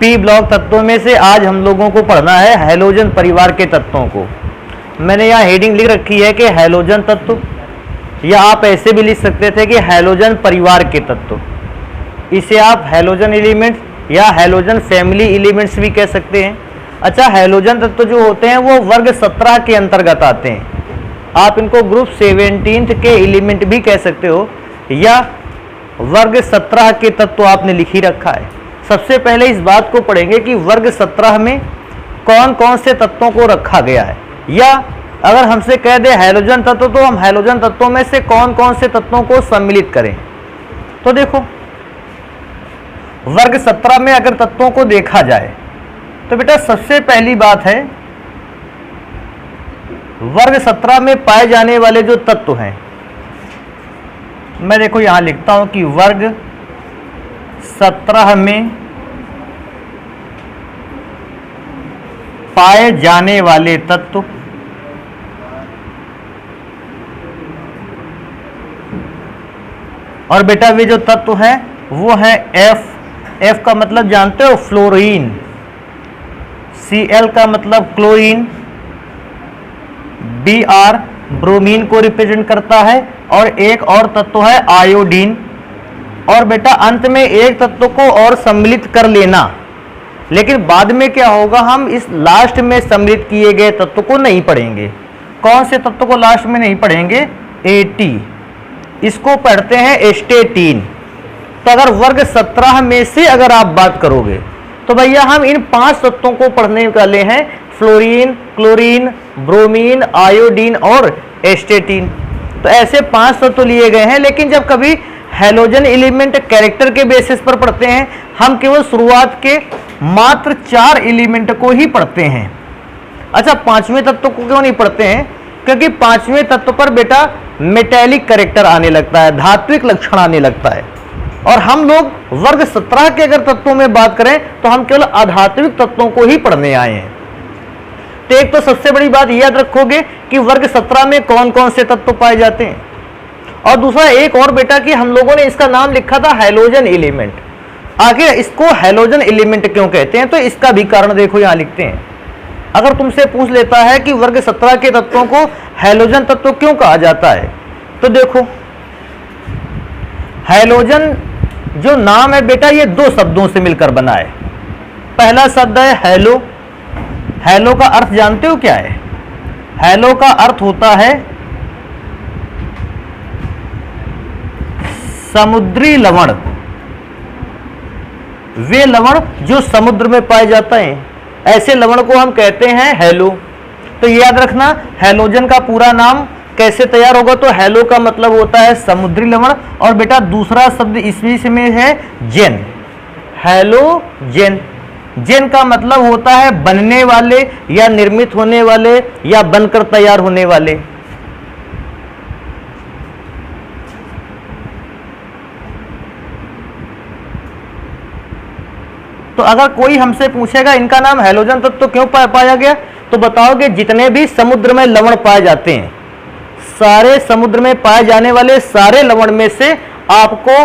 P block तत्वों में से आज हम लोगों को पढ़ना है हैलोजन परिवार के तत्वों को। मैंने यहाँ हेडिंग लिख रखी है कि हैलोजन तत्व, या आप ऐसे भी लिख सकते थे कि हैलोजन परिवार के तत्व। इसे आप हैलोजन एलिमेंट्स या हैलोजन फैमिली एलिमेंट्स भी कह सकते हैं। अच्छा, हैलोजन तत्व जो होते हैं वो वर्ग 17 के अंतर्गत आते हैं। आप इनको ग्रुप 17 के एलिमेंट भी कह सकते हो, या वर्ग 17 के तत्व आपने लिख ही रखा है। सबसे पहले इस बात को पढ़ेंगे कि वर्ग 17 में कौन कौन से तत्वों को रखा गया है, या अगर हमसे कह दे हैलोजन तत्व तो हम हैलोजन तत्वों में से कौन कौन से तत्वों को सम्मिलित करें। तो देखो, वर्ग 17 में अगर तत्वों को देखा जाए तो बेटा सबसे पहली बात है, वर्ग 17 में पाए जाने वाले जो तत्व हैं, मैं देखो यहां लिखता हूं कि वर्ग 17 में पाए जाने वाले तत्व और बेटा वे जो तत्व हैं वो है एफ। एफ का मतलब जानते हो, फ्लोरीन। Cl का मतलब क्लोरीन। Br ब्रोमीन को रिप्रेजेंट करता है, और एक और तत्व है आयोडीन। और बेटा अंत में एक तत्व को और सम्मिलित कर लेना, लेकिन बाद में क्या होगा, हम इस लास्ट में सम्मिलित किए गए तत्व को नहीं पढ़ेंगे। कौन से तत्व को लास्ट में नहीं पढ़ेंगे? At, इसको पढ़ते हैं एस्टेटीन। तो अगर वर्ग 17 में से अगर आप बात करोगे तो भैया हम इन 5 तत्वों को पढ़ने वाले हैं, फ्लोरीन, क्लोरीन, ब्रोमीन, आयोडीन और एस्टेटीन। तो ऐसे 5 तत्व लिए गए हैं, लेकिन जब कभी हैलोजन एलिमेंट कैरेक्टर के बेसिस पर पढ़ते हैं, हम केवल शुरुआत के मात्र 4 एलिमेंट को ही पढ़ते हैं। अच्छा, 5वें तत्व को क्यों नहीं पढ़ते हैं? क्योंकि 5वें तत्व पर बेटा मेटेलिक कैरेक्टर आने लगता है, धात्विक लक्षण आने लगता है, और हम लोग वर्ग 17 के अगर तत्वों में बात करें तो हम केवल अधात्विक तत्वों को ही पढ़ने आए हैं। तो एक तो सबसे बड़ी बात याद रखोगे कि वर्ग 17 में कौन कौन से तत्व पाए जाते हैं, और दूसरा एक और बेटा कि हम लोगों ने इसका नाम लिखा था हैलोजन एलिमेंट। आखिर इसको हैलोजन एलिमेंट क्यों कहते हैं, तो इसका भी कारण देखो यहां लिखते हैं। अगर तुमसे पूछ लेता है कि वर्ग 17 के तत्वों को हैलोजन तत्व क्यों कहा जाता है, तो देखो हैलोजन जो नाम है बेटा ये 2 शब्दों से मिलकर बना है। पहला शब्द है हेलो। हेलो का अर्थ जानते हो क्या है? हेलो का अर्थ होता है समुद्री लवण। वे लवण जो समुद्र में पाए जाते हैं, ऐसे लवण को हम कहते हैं हेलो। तो याद रखना, हैलोजन का पूरा नाम कैसे तैयार होगा, तो हेलो का मतलब होता है समुद्री लवण, और बेटा दूसरा शब्द इसमें में है जेन। हैलोजेन, जेन का मतलब होता है बनने वाले या निर्मित होने वाले या बनकर तैयार होने वाले। तो अगर कोई हमसे पूछेगा इनका नाम हैलोजन तत्व क्यों पाया गया, तो बताओगे जितने भी समुद्र में लवण पाए जाते हैं, सारे समुद्र में पाए जाने वाले सारे लवण में से आपको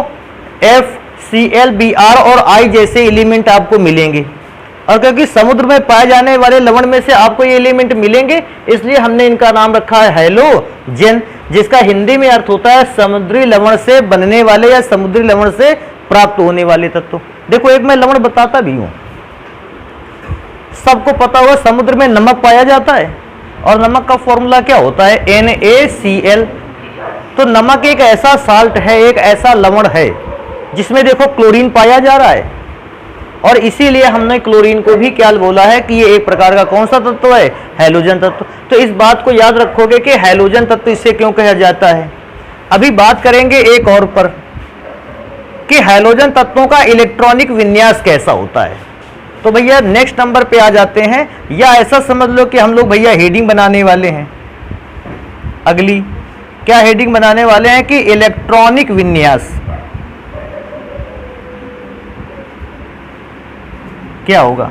F, Cl, Br और I जैसे एलिमेंट आपको मिलेंगे। और क्योंकि समुद्र में पाए जाने वाले लवण में से आपको ये एलिमेंट मिलेंगे, इसलिए हमने इनका नाम रखा है हैलोजेन, जिसका हिंदी में अर्थ होता है समुद्री लवण से बनने वाले या समुद्री लवण से प्राप्त होने वाले तत्व। देखो एक मैं लवण बताता भी हूं, सबको पता होगा समुद्र में नमक पाया जाता है, और नमक का फॉर्मूला क्या होता है? NaCl। तो नमक एक ऐसा साल्ट है, एक ऐसा लवण है जिसमें देखो क्लोरीन पाया जा रहा है, और इसीलिए हमने क्लोरीन को भी क्या बोला है कि ये एक प्रकार का कौन सा तत्व है? हैलोजन तत्व। तो इस बात को याद रखोगे कि हैलोजन तत्व इससे क्यों कहा जाता है। अभी बात करेंगे एक और पर कि हैलोजन तत्वों का इलेक्ट्रॉनिक विन्यास कैसा होता है। तो भैया नेक्स्ट नंबर पे आ जाते हैं, या ऐसा समझ लो कि हम लोग भैया हेडिंग बनाने वाले हैं। अगली क्या हेडिंग बनाने वाले हैं कि इलेक्ट्रॉनिक विन्यास क्या होगा।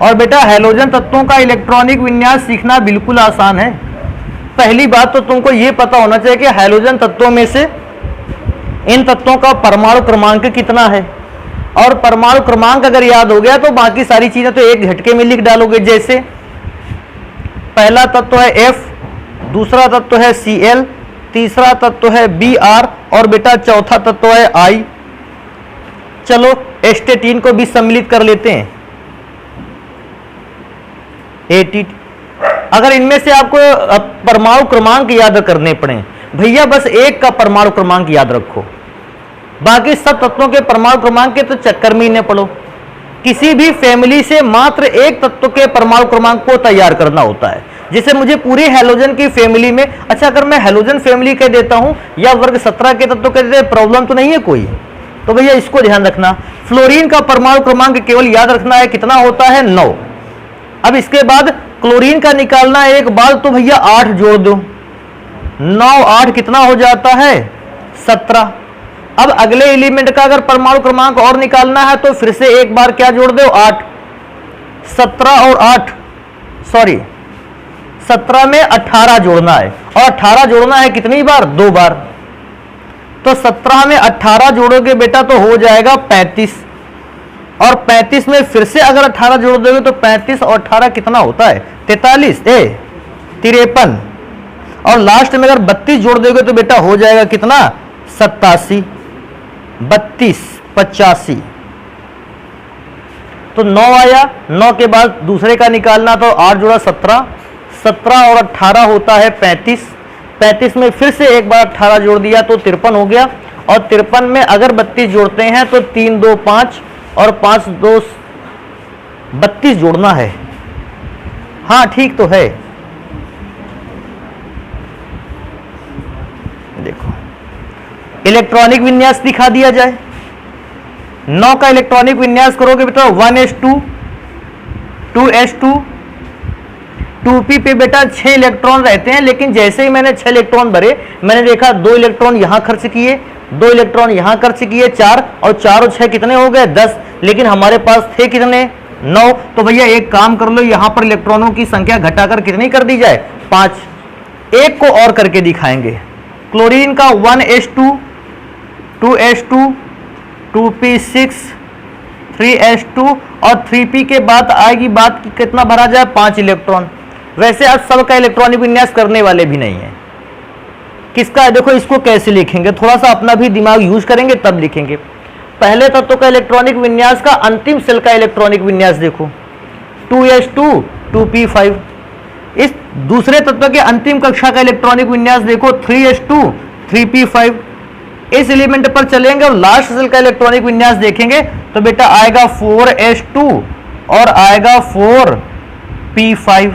और बेटा हैलोजन तत्वों का इलेक्ट्रॉनिक विन्यास सीखना बिल्कुल आसान है। पहली बात तो तुमको ये पता होना चाहिए कि हैलोजन तत्वों में से इन तत्वों का परमाणु क्रमांक कितना है। और परमाणु क्रमांक अगर याद हो गया तो बाकी सारी चीजें तो एक झटके में लिख डालोगे। जैसे पहला तत्व है F, दूसरा तत्व है Cl, तीसरा तत्व है Br और बेटा चौथा तत्व है I। चलो एस्टेटीन को भी सम्मिलित कर लेते हैं, AT। अगर इनमें से आपको परमाणु क्रमांक याद करने पड़े, भैया बस एक का परमाणु क्रमांक याद रखो, बाकी सब तत्वों के परमाणु क्रमांक के तो चक्कर में ही न पड़ो। किसी भी फैमिली से मात्र एक तत्व के परमाणु क्रमांक को तैयार करना होता है। जैसे मुझे पूरी हैलोजन की फैमिली में, अच्छा अगर मैं हैलोजन फैमिली कह देता हूं या वर्ग 17 के तत्व कह देते, प्रॉब्लम तो नहीं है कोई। तो भैया इसको ध्यान रखना। फ्लोरीन का परमाणु क्रमांक केवल याद रखना है, कितना होता है 9। अब इसके बाद क्लोरीन का निकालना है एक बार, तो भैया 8 जोड़ दो, 9 8 कितना हो जाता है 17। अब अगले एलिमेंट का अगर परमाणु क्रमांक और निकालना है तो फिर से एक बार क्या जोड़ दो 8, 17 और 8 सॉरी 17 में 18 जोड़ना है, और 18 जोड़ना है कितनी बार 2 बार। तो 17 में 18 जोड़ोगे बेटा तो हो जाएगा 35, और 35 में फिर से अगर 18 जोड़ दोगे तो 35 और 18 कितना होता है 43 53, और लास्ट में अगर 32 जोड़ दोगे तो बेटा हो जाएगा कितना 87, 32 85। तो 9 आया, 9 के बाद दूसरे का निकालना तो 8 जोड़ा 17, 17 और 18 होता है 35, 35 में फिर से एक बार 18 जोड़ दिया तो 53 हो गया, और 53 में अगर 32 जोड़ते हैं तो 3 2 5 और 5 2 32 जोड़ना है। हाँ ठीक तो है। देखो इलेक्ट्रॉनिक विन्यास दिखा दिया जाए। 9 का इलेक्ट्रॉनिक विन्यास करोगे बेटा 1s2 2s2 2p पे बेटा 6 इलेक्ट्रॉन रहते हैं, लेकिन जैसे ही मैंने 6 इलेक्ट्रॉन भरे मैंने देखा 2 इलेक्ट्रॉन यहां खर्च किए, 2 इलेक्ट्रॉन यहां खर्च किए 4, और 4 और 6 कितने हो गए 10, लेकिन हमारे पास थे कितने 9। तो भैया एक काम कर लो, यहां पर इलेक्ट्रॉनों की संख्या घटाकर कितनी कर दी जाए 5। एक को और करके दिखाएंगे। क्लोरीन का 1s2 2s2 2p6 3s2 और 3p के बाद आएगी बात कि कितना भरा जाए 5 इलेक्ट्रॉन। वैसे आप सबका इलेक्ट्रॉनिक विन्यास करने वाले भी नहीं है। किसका है देखो, इसको कैसे लिखेंगे, थोड़ा सा अपना भी दिमाग यूज करेंगे तब लिखेंगे। पहले तत्व का इलेक्ट्रॉनिक विन्यास का अंतिम सेल का इलेक्ट्रॉनिक विन्यास देखो 2s2 2p5। इस दूसरे तत्व के अंतिम कक्षा का इलेक्ट्रॉनिक विन्यास देखो 3s2 3p5। इस एलिमेंट पर चलेंगे और लास्ट सेल का इलेक्ट्रॉनिक विन्यास देखेंगे तो बेटा आएगा 4s2 और आएगा 4p5।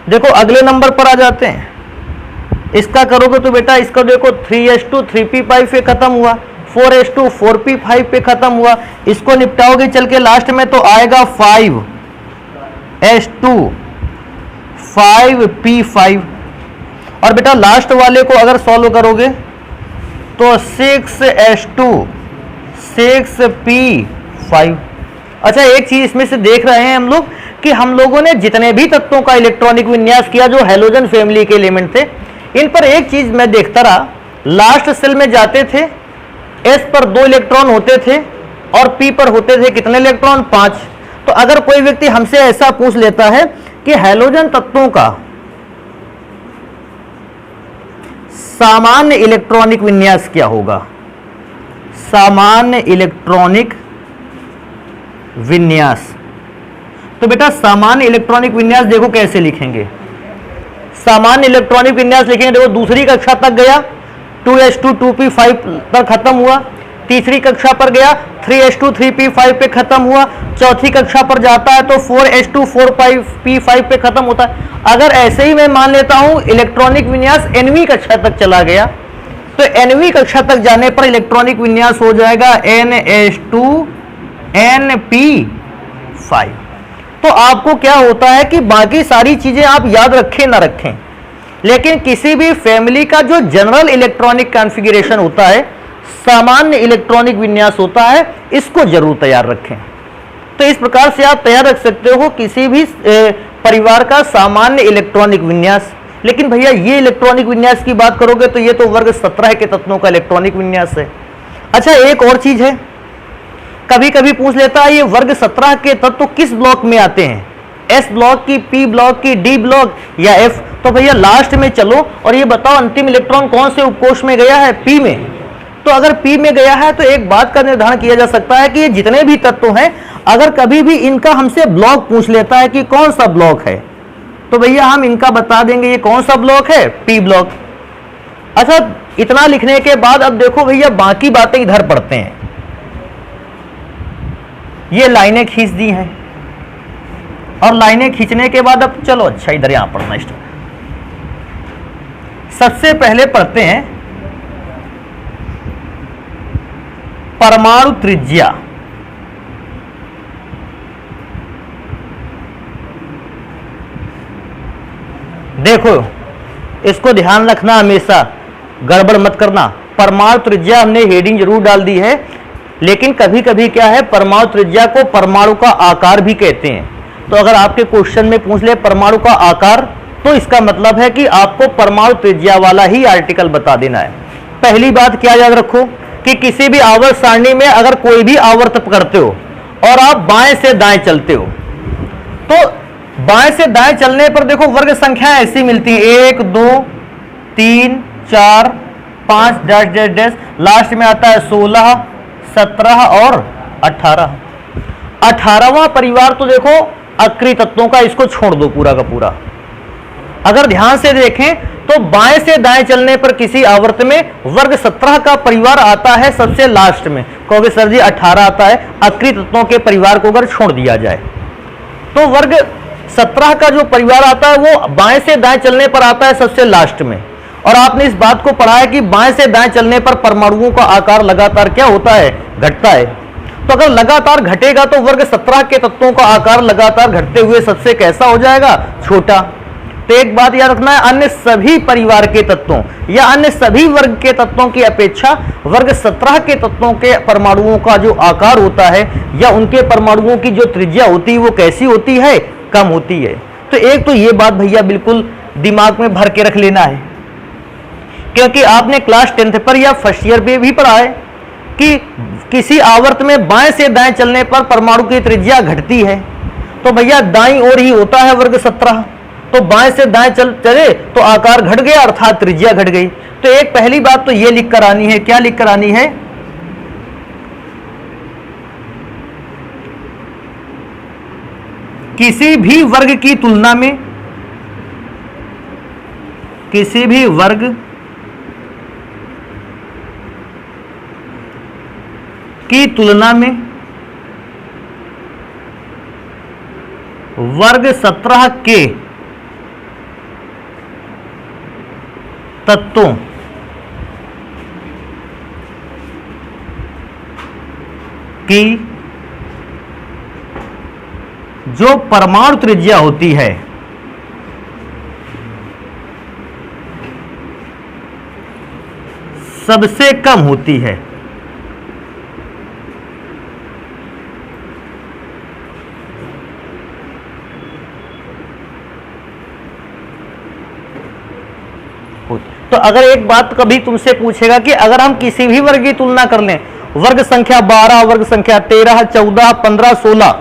देखो अगले नंबर पर आ जाते हैं। इसका करोगे तो बेटा इसका देखो 3s2 3p5 पे खत्म हुआ, 4s2 4p5 पे खत्म हुआ। इसको निपटाओगे चल के लास्ट में तो आएगा 5s2 5p5। और बेटा लास्ट वाले को अगर सॉल्व करोगे तो 6s2 6p5। अच्छा एक चीज इसमें से देख रहे हैं हम लोग कि हम लोगों ने जितने भी तत्वों का इलेक्ट्रॉनिक विन्यास किया जो हैलोजन फैमिली के एलिमेंट थे, इन पर एक चीज मैं देखता रहा, लास्ट सेल में जाते थे S पर 2 इलेक्ट्रॉन होते थे और P पर होते थे कितने इलेक्ट्रॉन 5। तो अगर कोई व्यक्ति हमसे ऐसा पूछ लेता है कि हैलोजन तत्वों का सामान्य इलेक्ट्रॉनिक विन्यास क्या होगा, सामान्य इलेक्ट्रॉनिक विन्यास, तो बेटा सामान्य इलेक्ट्रॉनिक विन्यास देखो कैसे लिखेंगे। सामान्य इलेक्ट्रॉनिक विन्यास लिखेंगे, देखो दूसरी कक्षा तक गया 2s2 2p5 पर खत्म हुआ, तीसरी कक्षा पर गया 3s2 3p5 पे खत्म हुआ, चौथी कक्षा पर जाता है तो 4s2 4p5 पे खत्म होता है। अगर ऐसे ही मैं मान लेता हूं इलेक्ट्रॉनिक विन्यास nवीं कक्षा तक चला गया तो nवीं कक्षा तक जाने पर इलेक्ट्रॉनिक विन्यास हो जाएगा ns2 np5। तो आपको क्या होता है कि बाकी सारी चीजें आप याद रखें ना रखें, लेकिन किसी भी फैमिली का जो जनरल इलेक्ट्रॉनिक कॉन्फ़िगरेशन होता है, सामान्य इलेक्ट्रॉनिक विन्यास होता है, इसको जरूर तैयार रखें। तो इस प्रकार से आप तैयार रख सकते हो किसी भी परिवार का सामान्य इलेक्ट्रॉनिक विन्यास। लेकिन भैया ये इलेक्ट्रॉनिक विन्यास की बात करोगे तो ये तो वर्ग 17 के तत्वों का इलेक्ट्रॉनिक विन्यास है। अच्छा एक और चीज है, कभी कभी पूछ लेता है ये वर्ग 17 के तत्व किस ब्लॉक में आते हैं, एस ब्लॉक की, पी ब्लॉक की, डी ब्लॉक या एफ। तो भैया लास्ट में चलो और ये बताओ अंतिम इलेक्ट्रॉन कौन से उपकोष में गया है, पी में। तो अगर पी में गया है तो एक बात का निर्धारण किया जा सकता है कि ये जितने भी तत्व हैं, अगर कभी भी इनका हमसे ब्लॉक पूछ लेता है कि कौन सा ब्लॉक है, तो भैया हम इनका बता देंगे ये कौन सा ब्लॉक है, पी ब्लॉक। अच्छा, इतना लिखने के बाद अब देखो भैया बाकी बातें इधर पढ़ते हैं। ये लाइनें खींच दी हैं और लाइनें खींचने के बाद अब चलो अच्छा इधर यहां पढ़ना स्टार्ट। सबसे पहले पढ़ते हैं परमाणु त्रिज्या। देखो इसको ध्यान रखना, हमेशा गड़बड़ मत करना। परमाणु त्रिज्या हमने हेडिंग जरूर डाल दी है, लेकिन कभी कभी क्या है, परमाणु त्रिज्या को परमाणु का आकार भी कहते हैं। तो अगर आपके क्वेश्चन में पूछ ले परमाणु का आकार, तो इसका मतलब है कि आपको परमाणु त्रिज्या वाला ही आर्टिकल बता देना है। पहली बात क्या याद रखो कि किसी भी आवर्त सारणी में अगर कोई भी आवर्त पकड़ते हो और आप बाएं से दाएं चलते हो, तो बाएं से दाएं चलने पर देखो वर्ग संख्याएं ऐसी मिलती हैं, 1 2 3 4 5 डैश डैश डैश, लास्ट में आता है 16 17 और 18। 18वां परिवार तो देखो अक्रिय तत्वों का, इसको छोड़ दो पूरा का पूरा। अगर ध्यान से देखें तो बाएं से दाएं चलने पर किसी आवर्त में वर्ग 17 का परिवार आता है सबसे लास्ट में। कहोगे सर जी 18 आता है, अक्रिय तत्वों के परिवार को अगर छोड़ दिया जाए तो वर्ग 17 का जो परिवार आता है वो बाएं से दाएं चलने पर आता है सबसे लास्ट में। और आपने इस बात को पढ़ा है कि बाएं से दाएं चलने पर परमाणुओं का आकार लगातार क्या होता है, घटता है। तो अगर लगातार घटेगा तो वर्ग 17 के तत्वों का आकार लगातार घटते हुए सबसे कैसा हो जाएगा, छोटा। तो एक बात याद रखना है, अन्य सभी परिवार के तत्वों या अन्य सभी वर्ग के तत्वों की अपेक्षा वर्ग 17 के तत्वों के परमाणुओं का जो आकार होता है या उनके परमाणुओं की जो त्रिज्या होती है वो कैसी होती है, कम होती है। तो एक तो ये बात भैया बिल्कुल दिमाग में भर के रख लेना है, क्योंकि आपने क्लास 10th पर या फर्स्ट ईयर पे भी पढ़ा है कि किसी आवर्त में बाएं से दाएं चलने पर परमाणु की त्रिज्या घटती है। तो भैया दाईं ओर ही होता है वर्ग 17, तो बाएं से दाएं चले तो आकार घट गया अर्थात त्रिज्या घट गई। तो एक पहली बात तो ये लिख कर आनी है, क्या लिख कर आनी है, किसी भी वर्ग की तुलना में, किसी भी वर्ग की तुलना में वर्ग 17 के तत्वों की जो परमाणु त्रिज्या होती है सबसे कम होती है। तो अगर एक बात कभी तुमसे पूछेगा कि अगर हम किसी भी वर्ग की तुलना कर लें, वर्ग संख्या 12, वर्ग संख्या 13, 14, 15, 16,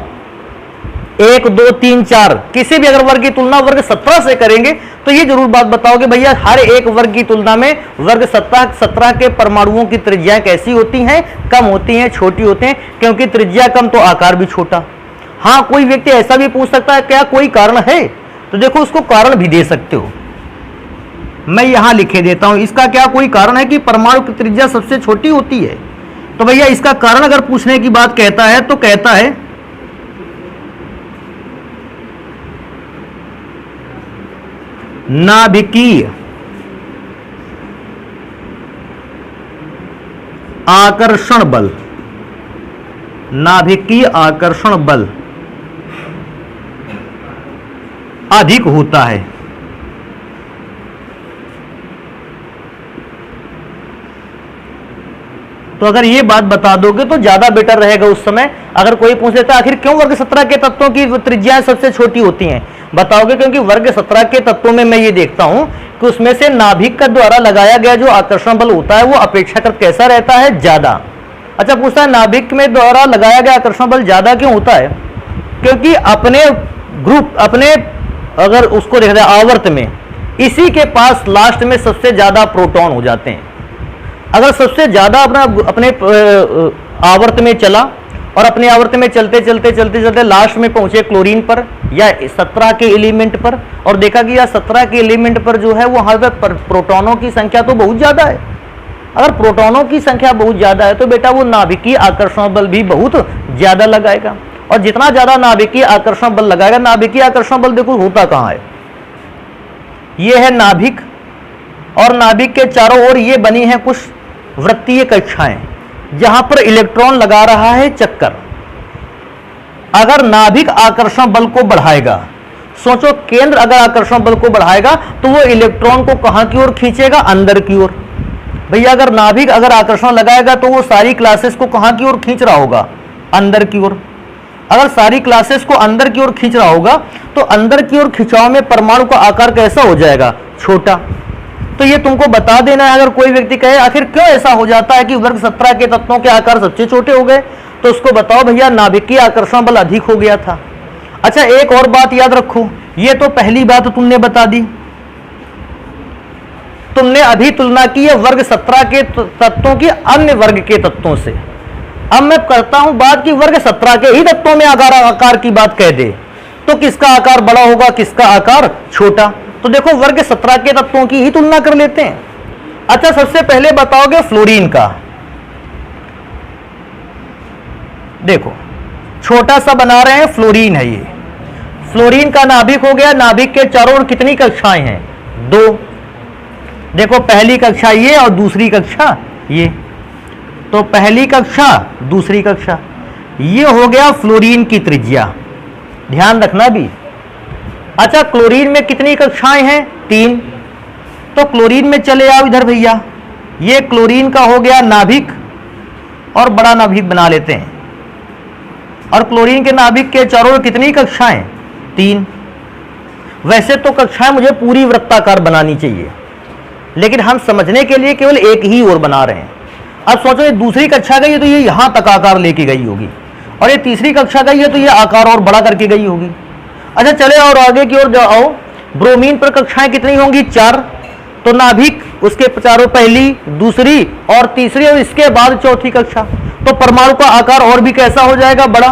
1 2 3 4, किसी भी अगर वर्ग की तुलना वर्ग 17 से करेंगे तो ये जरूर बात बताओगे भैया हर एक वर्ग की तुलना में वर्ग 17 के परमाणुओं की त्रिज्याएं कैसी होती हैं, कम होती हैं, छोटी होती हैं, क्योंकि त्रिज्या कम तो आकार भी छोटा। हाँ, कोई व्यक्ति ऐसा भी पूछ सकता है क्या कोई कारण है, तो देखो उसको कारण भी दे सकते हो, मैं यहां लिखे देता हूं। इसका क्या कोई कारण है कि परमाणु की त्रिज्या सबसे छोटी होती है? तो भैया इसका कारण अगर पूछने की बात कहता है तो कहता है नाभिकीय आकर्षण बल, नाभिकीय आकर्षण बल अधिक होता है। तो अगर ये बात बता दोगे तो ज्यादा बेटर रहेगा उस समय। अगर कोई पूछ लेता आखिर क्यों वर्ग 17 के तत्वों की त्रिज्याएं सबसे छोटी होती हैं, बताओगे क्योंकि वर्ग 17 के तत्वों में मैं ये देखता हूं कि उसमें से नाभिक का द्वारा लगाया गया जो आकर्षण बल होता है वो अपेक्षाकृत कैसा रहता है, ज्यादा। अच्छा पूछता है नाभिक में द्वारा लगाया गया आकर्षण बल ज्यादा क्यों होता है? क्योंकि अपने ग्रुप अपने अगर उसको देखा जाए आवर्त में इसी के पास लास्ट में सबसे ज्यादा प्रोटॉन हो जाते हैं। अगर सबसे ज्यादा अपने आवर्त में चला और अपने आवर्त में चलते चलते लास्ट में पहुंचे क्लोरीन पर या 17 के एलिमेंट पर और देखा कि या 17 के एलिमेंट पर जो है वो वहां पर प्रोटॉनों की संख्या तो बहुत ज्यादा है। अगर प्रोटॉनों की संख्या बहुत ज्यादा है तो बेटा वो नाभिकीय आकर्षण बल भी बहुत ज्यादा लगाएगा, और जितना ज्यादा नाभिकीय आकर्षण बल लगाएगा, नाभिकीय आकर्षण बल देखो होता कहां है, ये है नाभिक, और नाभिक के चारों ओर ये बनी है कुछ वृत्तीय कक्षाएं जहां पर इलेक्ट्रॉन लगा रहा है चक्कर। अगर नाभिक आकर्षण बल को बढ़ाएगा, सोचो केंद्र अगर आकर्षण बल को बढ़ाएगा तो वो इलेक्ट्रॉन को कहां की ओर खींचेगा? अंदर की ओर। भैया अगर नाभिक अगर आकर्षण लगाएगा तो वो सारी क्लासेस को कहां की ओर खींच रहा होगा? अंदर की ओर। अगर सारी क्लासेस को अंदर की ओर खींच रहा होगा तो अंदर की ओर खिंचाव में परमाणु का आकार कैसा हो जाएगा? छोटा। तो ये तुमको बता देना है। अगर कोई व्यक्ति कहे आखिर क्यों ऐसा हो जाता है कि वर्ग 17 के तत्वों के आकार सबसे छोटे हो गए, तो उसको बताओ भैया नाभिकीय आकर्षण बल अधिक हो गया था। अच्छा एक और बात याद रखो, ये तो पहली बात तुमने बता दी, तुमने अभी तुलना की है वर्ग 17 के तत्वों की अन्य वर्ग के तत्वों से। अब मैं करता हूं बात की वर्ग 17 के ही तत्वों में आकार की बात कह दे तो किसका आकार बड़ा होगा, किसका आकार छोटा? तो देखो वर्ग 17 के तत्वों की ही तुलना कर लेते हैं। अच्छा सबसे पहले बताओगे फ्लोरीन का। देखो छोटा सा बना रहे हैं, फ्लोरीन है ये। फ्लोरीन का नाभिक हो गया, नाभिक के चारों ओर कितनी कक्षाएं हैं? 2। देखो पहली कक्षा ये और दूसरी कक्षा ये, तो पहली कक्षा दूसरी कक्षा, ये हो गया फ्लोरीन की त्रिज्या, ध्यान रखना भी। अच्छा क्लोरीन में कितनी कक्षाएं हैं? 3। तो क्लोरीन में चले आओ इधर भैया, ये क्लोरीन का हो गया नाभिक और बड़ा नाभिक बना लेते हैं। और क्लोरीन के नाभिक के चारों ओर कितनी कक्षाएं? 3। वैसे तो कक्षाएं मुझे पूरी वृत्ताकार बनानी चाहिए, लेकिन हम समझने के लिए केवल एक ही ओर बना रहे हैं। अब सोचो ये दूसरी कक्षा गई है तो ये यहां तक आकार लेके गई होगी, और ये तीसरी कक्षा गई है तो ये आकार और बड़ा करके गई होगी। अच्छा चले और आगे की ओर जाओ, ब्रोमीन पर कक्षाएं कितनी होंगी? 4। तो नाभिक उसके चारों पहली, दूसरी और तीसरी, और इसके बाद चौथी कक्षा, तो परमाणु का आकार और भी कैसा हो जाएगा? बड़ा।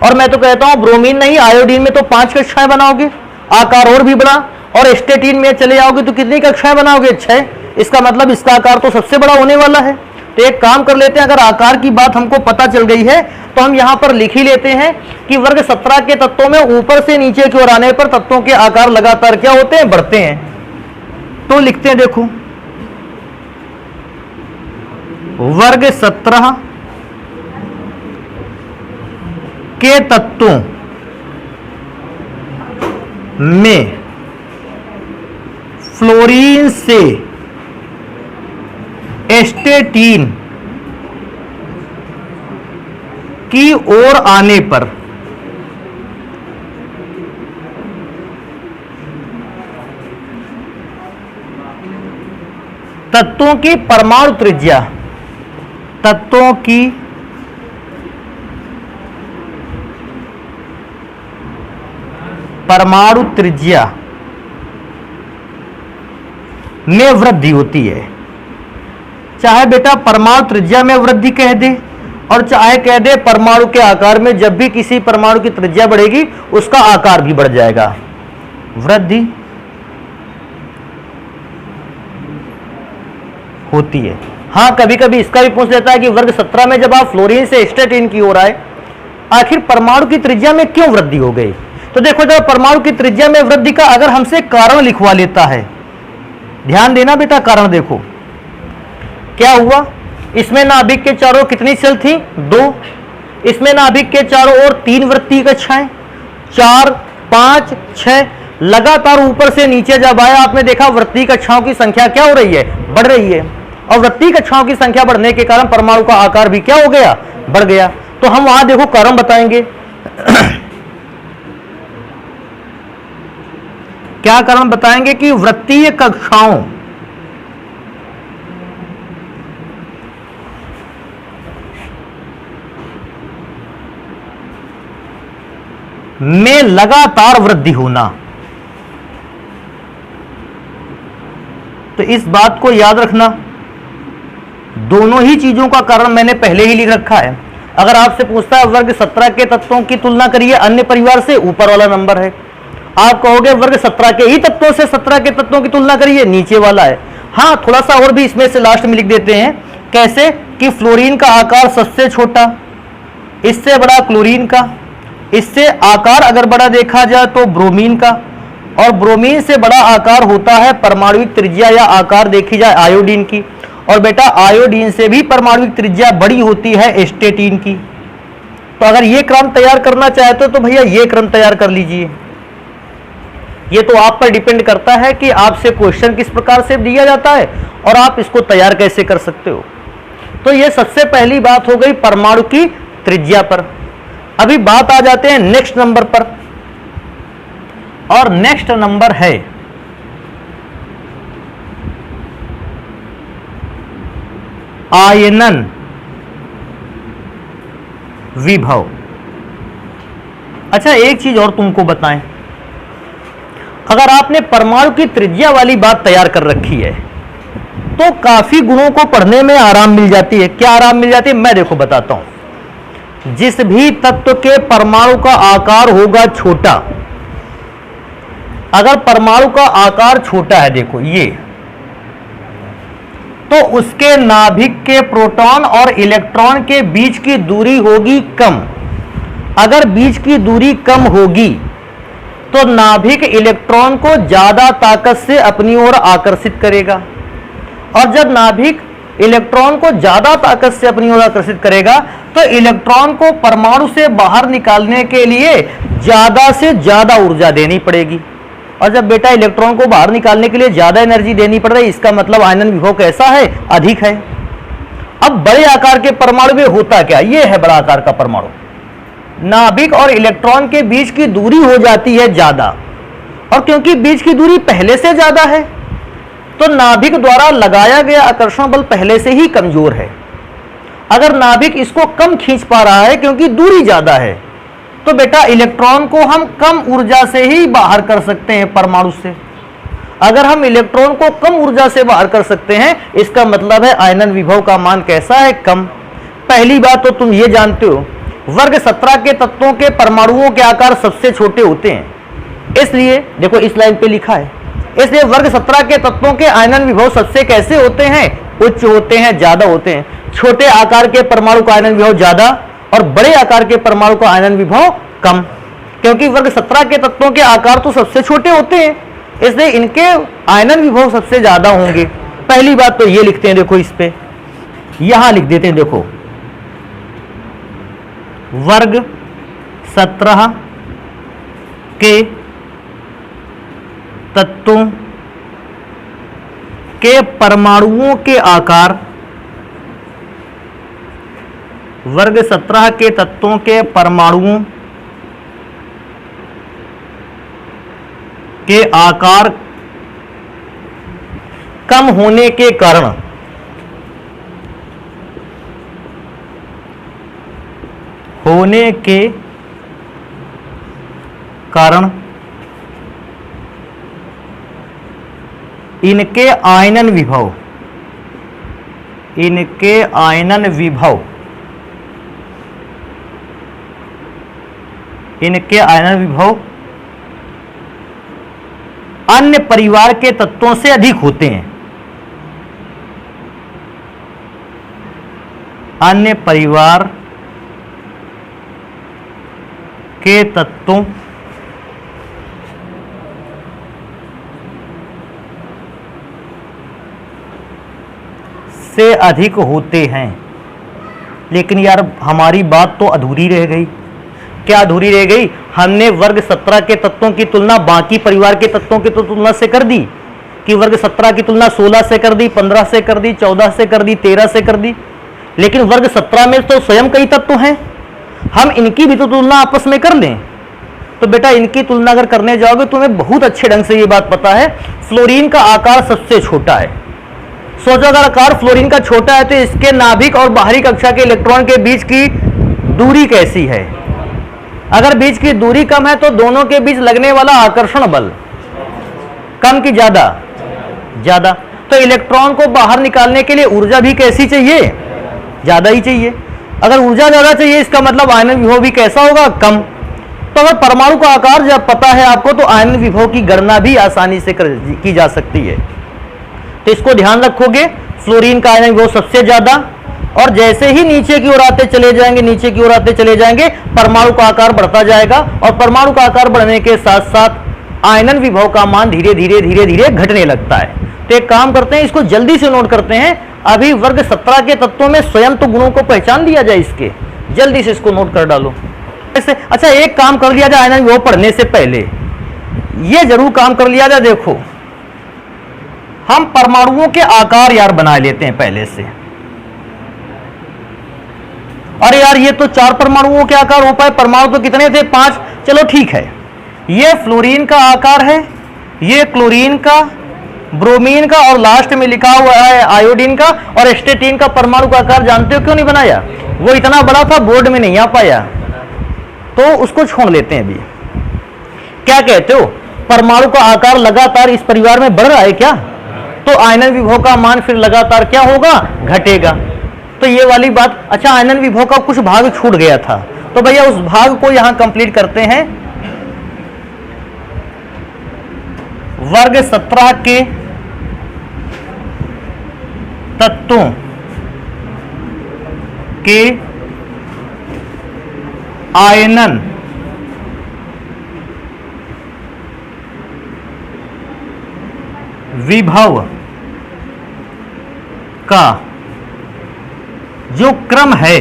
और मैं तो कहता हूं ब्रोमीन नहीं, आयोडीन में तो 5 कक्षाएं बनाओगे, आकार और भी बड़ा। और स्टेटिन में चले जाओगे तो कितनी कक्षाएं बनाओगे? 6। इसका मतलब इसका आकार तो सबसे बड़ा होने वाला है। तो एक काम कर लेते हैं, अगर आकार की बात हमको पता चल गई है तो हम यहां पर लिख ही लेते हैं कि वर्ग 17 के तत्वों में ऊपर से नीचे की ओर आने पर तत्वों के आकार लगातार क्या होते हैं? बढ़ते हैं। तो लिखते हैं, देखो वर्ग 17 के तत्वों में फ्लोरीन से एस्टेटीन की ओर आने पर तत्वों की परमाणु त्रिज्या, तत्वों की परमाणु त्रिज्या में वृद्धि होती है। चाहे बेटा परमाणु त्रिज्या में वृद्धि कह दे और चाहे कह दे परमाणु के आकार में, जब भी किसी परमाणु की त्रिज्या बढ़ेगी उसका आकार भी बढ़ जाएगा। वृद्धि होती है। हां कभी कभी इसका भी पूछ लेता है कि वर्ग 17 में जब आप फ्लोरीन से एस्टेटीन की ओर आए, आखिर परमाणु की त्रिज्या में क्यों वृद्धि हो गई? तो देखो जब परमाणु की त्रिज्या में वृद्धि का अगर हमसे कारण लिखवा लेता है, ध्यान देना बेटा, कारण देखो क्या हुआ। इसमें नाभिक के चारों कितनी सेल थी? 2। इसमें नाभिक के चारों ओर 3 वृत्तीय कक्षाएं, 4, 5, 6, लगातार ऊपर से नीचे जब आया आपने देखा वृत्तीय कक्षाओं की संख्या क्या हो रही है? बढ़ रही है। और वृत्तीय कक्षाओं की संख्या बढ़ने के कारण परमाणु का आकार भी क्या हो गया? बढ़ गया। तो हम वहां देखो कारण बताएंगे। क्या कारण बताएंगे कि वृत्तीय कक्षाओं में लगातार वृद्धि होना। तो इस बात को याद रखना, दोनों ही चीजों का कारण मैंने पहले ही लिख रखा है। अगर आपसे पूछता है वर्ग 17 के तत्वों की तुलना करिए अन्य परिवार से, ऊपर वाला नंबर है। आप कहोगे वर्ग 17 के ही तत्वों से 17 के तत्वों की तुलना करिए, नीचे वाला है। हाँ, थोड़ा सा और भी इसमें से लास्ट में लिख देते हैं। कैसे कि फ्लोरीन का आकार सबसे छोटा, इससे बड़ा क्लोरीन का, इससे आकार अगर बड़ा देखा जाए तो ब्रोमीन का, और ब्रोमीन से बड़ा आकार होता है परमाणुविक त्रिज्या या आकार देखी जाए आयोडीन की, और बेटा आयोडीन से भी परमाणुविक त्रिज्या बड़ी होती है एस्टेटीन की। तो अगर ये क्रम तैयार करना चाहते हो तो भैया ये क्रम तैयार कर लीजिए। ये तो आप पर डिपेंड करता है कि आपसे क्वेश्चन किस प्रकार से दिया जाता है और आप इसको तैयार कैसे कर सकते हो। तो ये सबसे पहली बात हो गई परमाणु की त्रिज्या पर। अभी बात आ जाते हैं नेक्स्ट नंबर पर, और नेक्स्ट नंबर है आयनन विभव। अच्छा, एक चीज और तुमको बताएं, अगर आपने परमाणु की त्रिज्या वाली बात तैयार कर रखी है तो काफी गुणों को पढ़ने में आराम मिल जाती है। क्या आराम मिल जाती है, मैं देखो बताता हूं। जिस भी तत्व के परमाणु का आकार होगा छोटा, अगर परमाणु का आकार छोटा है, देखो ये, तो उसके नाभिक के प्रोटॉन और इलेक्ट्रॉन के बीच की दूरी होगी कम। अगर बीच की दूरी कम होगी तो नाभिक इलेक्ट्रॉन को ज्यादा ताकत से अपनी ओर आकर्षित करेगा, और जब नाभिक इलेक्ट्रॉन को ज्यादा ताकत से अपनी ओर आकर्षित करेगा तो इलेक्ट्रॉन को परमाणु से बाहर निकालने के लिए ज्यादा से ज्यादा ऊर्जा देनी पड़ेगी। और जब बेटा इलेक्ट्रॉन को बाहर निकालने के लिए ज्यादा एनर्जी देनी पड़ रही, इसका मतलब आयनन विभव कैसा है, अधिक है। अब बड़े आकार के परमाणु में होता क्या, ये है बड़ा आकार का परमाणु, नाभिक और इलेक्ट्रॉन के बीच की दूरी हो जाती है ज्यादा, और क्योंकि बीच की दूरी पहले से ज्यादा है तो नाभिक द्वारा लगाया गया आकर्षण बल पहले से ही कमजोर है। अगर नाभिक इसको कम खींच पा रहा है क्योंकि दूरी ज्यादा है, तो बेटा इलेक्ट्रॉन को हम कम ऊर्जा से ही बाहर कर सकते हैं परमाणु से। अगर हम इलेक्ट्रॉन को कम ऊर्जा से बाहर कर सकते हैं, इसका मतलब है आयनन विभव का मान कैसा है, कम। पहली बात तो तुम ये जानते हो वर्ग 17 के तत्वों के परमाणुओं के आकार सबसे छोटे होते हैं, इसलिए देखो इस लाइन पे लिखा है, इसलिए वर्ग 17 के तत्वों के आयनन विभव सबसे कैसे होते हैं, उच्च होते हैं, ज्यादा होते हैं। छोटे आकार के परमाणु का आयनन विभव ज्यादा और बड़े आकार के परमाणु का आयनन विभव कम, क्योंकि वर्ग 17 के तत्वों के आकार तो सबसे छोटे होते हैं, इसलिए इनके आयनन विभव सबसे ज्यादा होंगे। पहली बात तो ये लिखते हैं, देखो इस पे यहां लिख देते हैं, देखो वर्ग 17 के तत्वों के परमाणुओं के आकार, वर्ग 17 के तत्वों के परमाणुओं के आकार कम होने के कारण इनके आयनन विभव अन्य परिवार के तत्वों से अधिक होते हैं। अन्य परिवार के तत्वों से अधिक होते हैं। लेकिन यार हमारी बात तो अधूरी रह गई। क्या अधूरी रह गई, हमने वर्ग 17 के तत्वों की तुलना बाकी परिवार के तत्वों की तो तुलना से कर दी कि वर्ग 17 की तुलना 16 से कर दी, 15 से कर दी, 14 से कर दी, 13 से कर दी, लेकिन वर्ग 17 में तो स्वयं कई तत्व हैं, हम इनकी भी तो तुलना आपस में कर लें। तो बेटा इनकी तुलना अगर करने जाओगे तो तुम्हें बहुत अच्छे ढंग से ये बात पता है, फ्लोरीन का आकार सबसे छोटा है। सोचो अगर आकार फ्लोरीन का छोटा है तो इसके नाभिक और बाहरी कक्षा के इलेक्ट्रॉन के बीच की दूरी कैसी है, अगर बीच की दूरी कम है तो दोनों के बीच लगने वाला आकर्षण बल कम की ज्यादा? ज्यादा। तो इलेक्ट्रॉन को बाहर निकालने के लिए ऊर्जा भी कैसी चाहिए? ज्यादा ही चाहिए। अगर ऊर्जा ज्यादा चाहिए इसका मतलब आयनन विभव भी कैसा होगा? कम। तो अगर परमाणु का आकार जब पता है आपको तो आयनन विभव की गणना भी आसानी से की जा सकती है। तो इसको ध्यान रखोगे, फ्लोरीन का आयनन विभव सबसे ज्यादा, और जैसे ही नीचे की ओर आते चले जाएंगे, नीचे की ओर आते चले जाएंगे, परमाणु का आकार बढ़ता जाएगा, और परमाणु का आकार बढ़ने के साथ साथ आयनन विभव का मान धीरे धीरे धीरे धीरे घटने लगता है। तो एक काम करते हैं, इसको जल्दी से नोट करते हैं। अभी वर्ग 17 के तत्वों में स्वयं तो गुणों को पहचान लिया जाए, इसके जल्दी से इसको नोट कर डालो। अच्छा, एक काम कर लिया जाए आयनन विभव पढ़ने से पहले, ये जरूर काम कर लिया जाए। देखो, हम परमाणुओं के आकार यार बना लेते हैं पहले से। अरे यार, ये तो 4 परमाणुओं के आकार हो पाए, परमाणु तो कितने थे? 5। चलो ठीक है, ये फ्लोरीन का आकार है, ये क्लोरीन का, ब्रोमीन का, और लास्ट में लिखा हुआ है आयोडीन का, और एस्टेटीन का परमाणु का आकार जानते हो क्यों नहीं बनाया? वो इतना बड़ा था, बोर्ड में नहीं आ पाया, तो उसको छोड़ लेते हैं। अभी क्या कहते हो, परमाणु का आकार लगातार इस परिवार में बढ़ रहा है क्या? तो आयनन विभव का मान फिर लगातार क्या होगा? घटेगा। तो ये वाली बात। अच्छा, आयनन विभव का कुछ भाग छूट गया था, तो भैया उस भाग को यहां कंप्लीट करते हैं। वर्ग 17 के तत्वों के आयनन विभव का जो क्रम है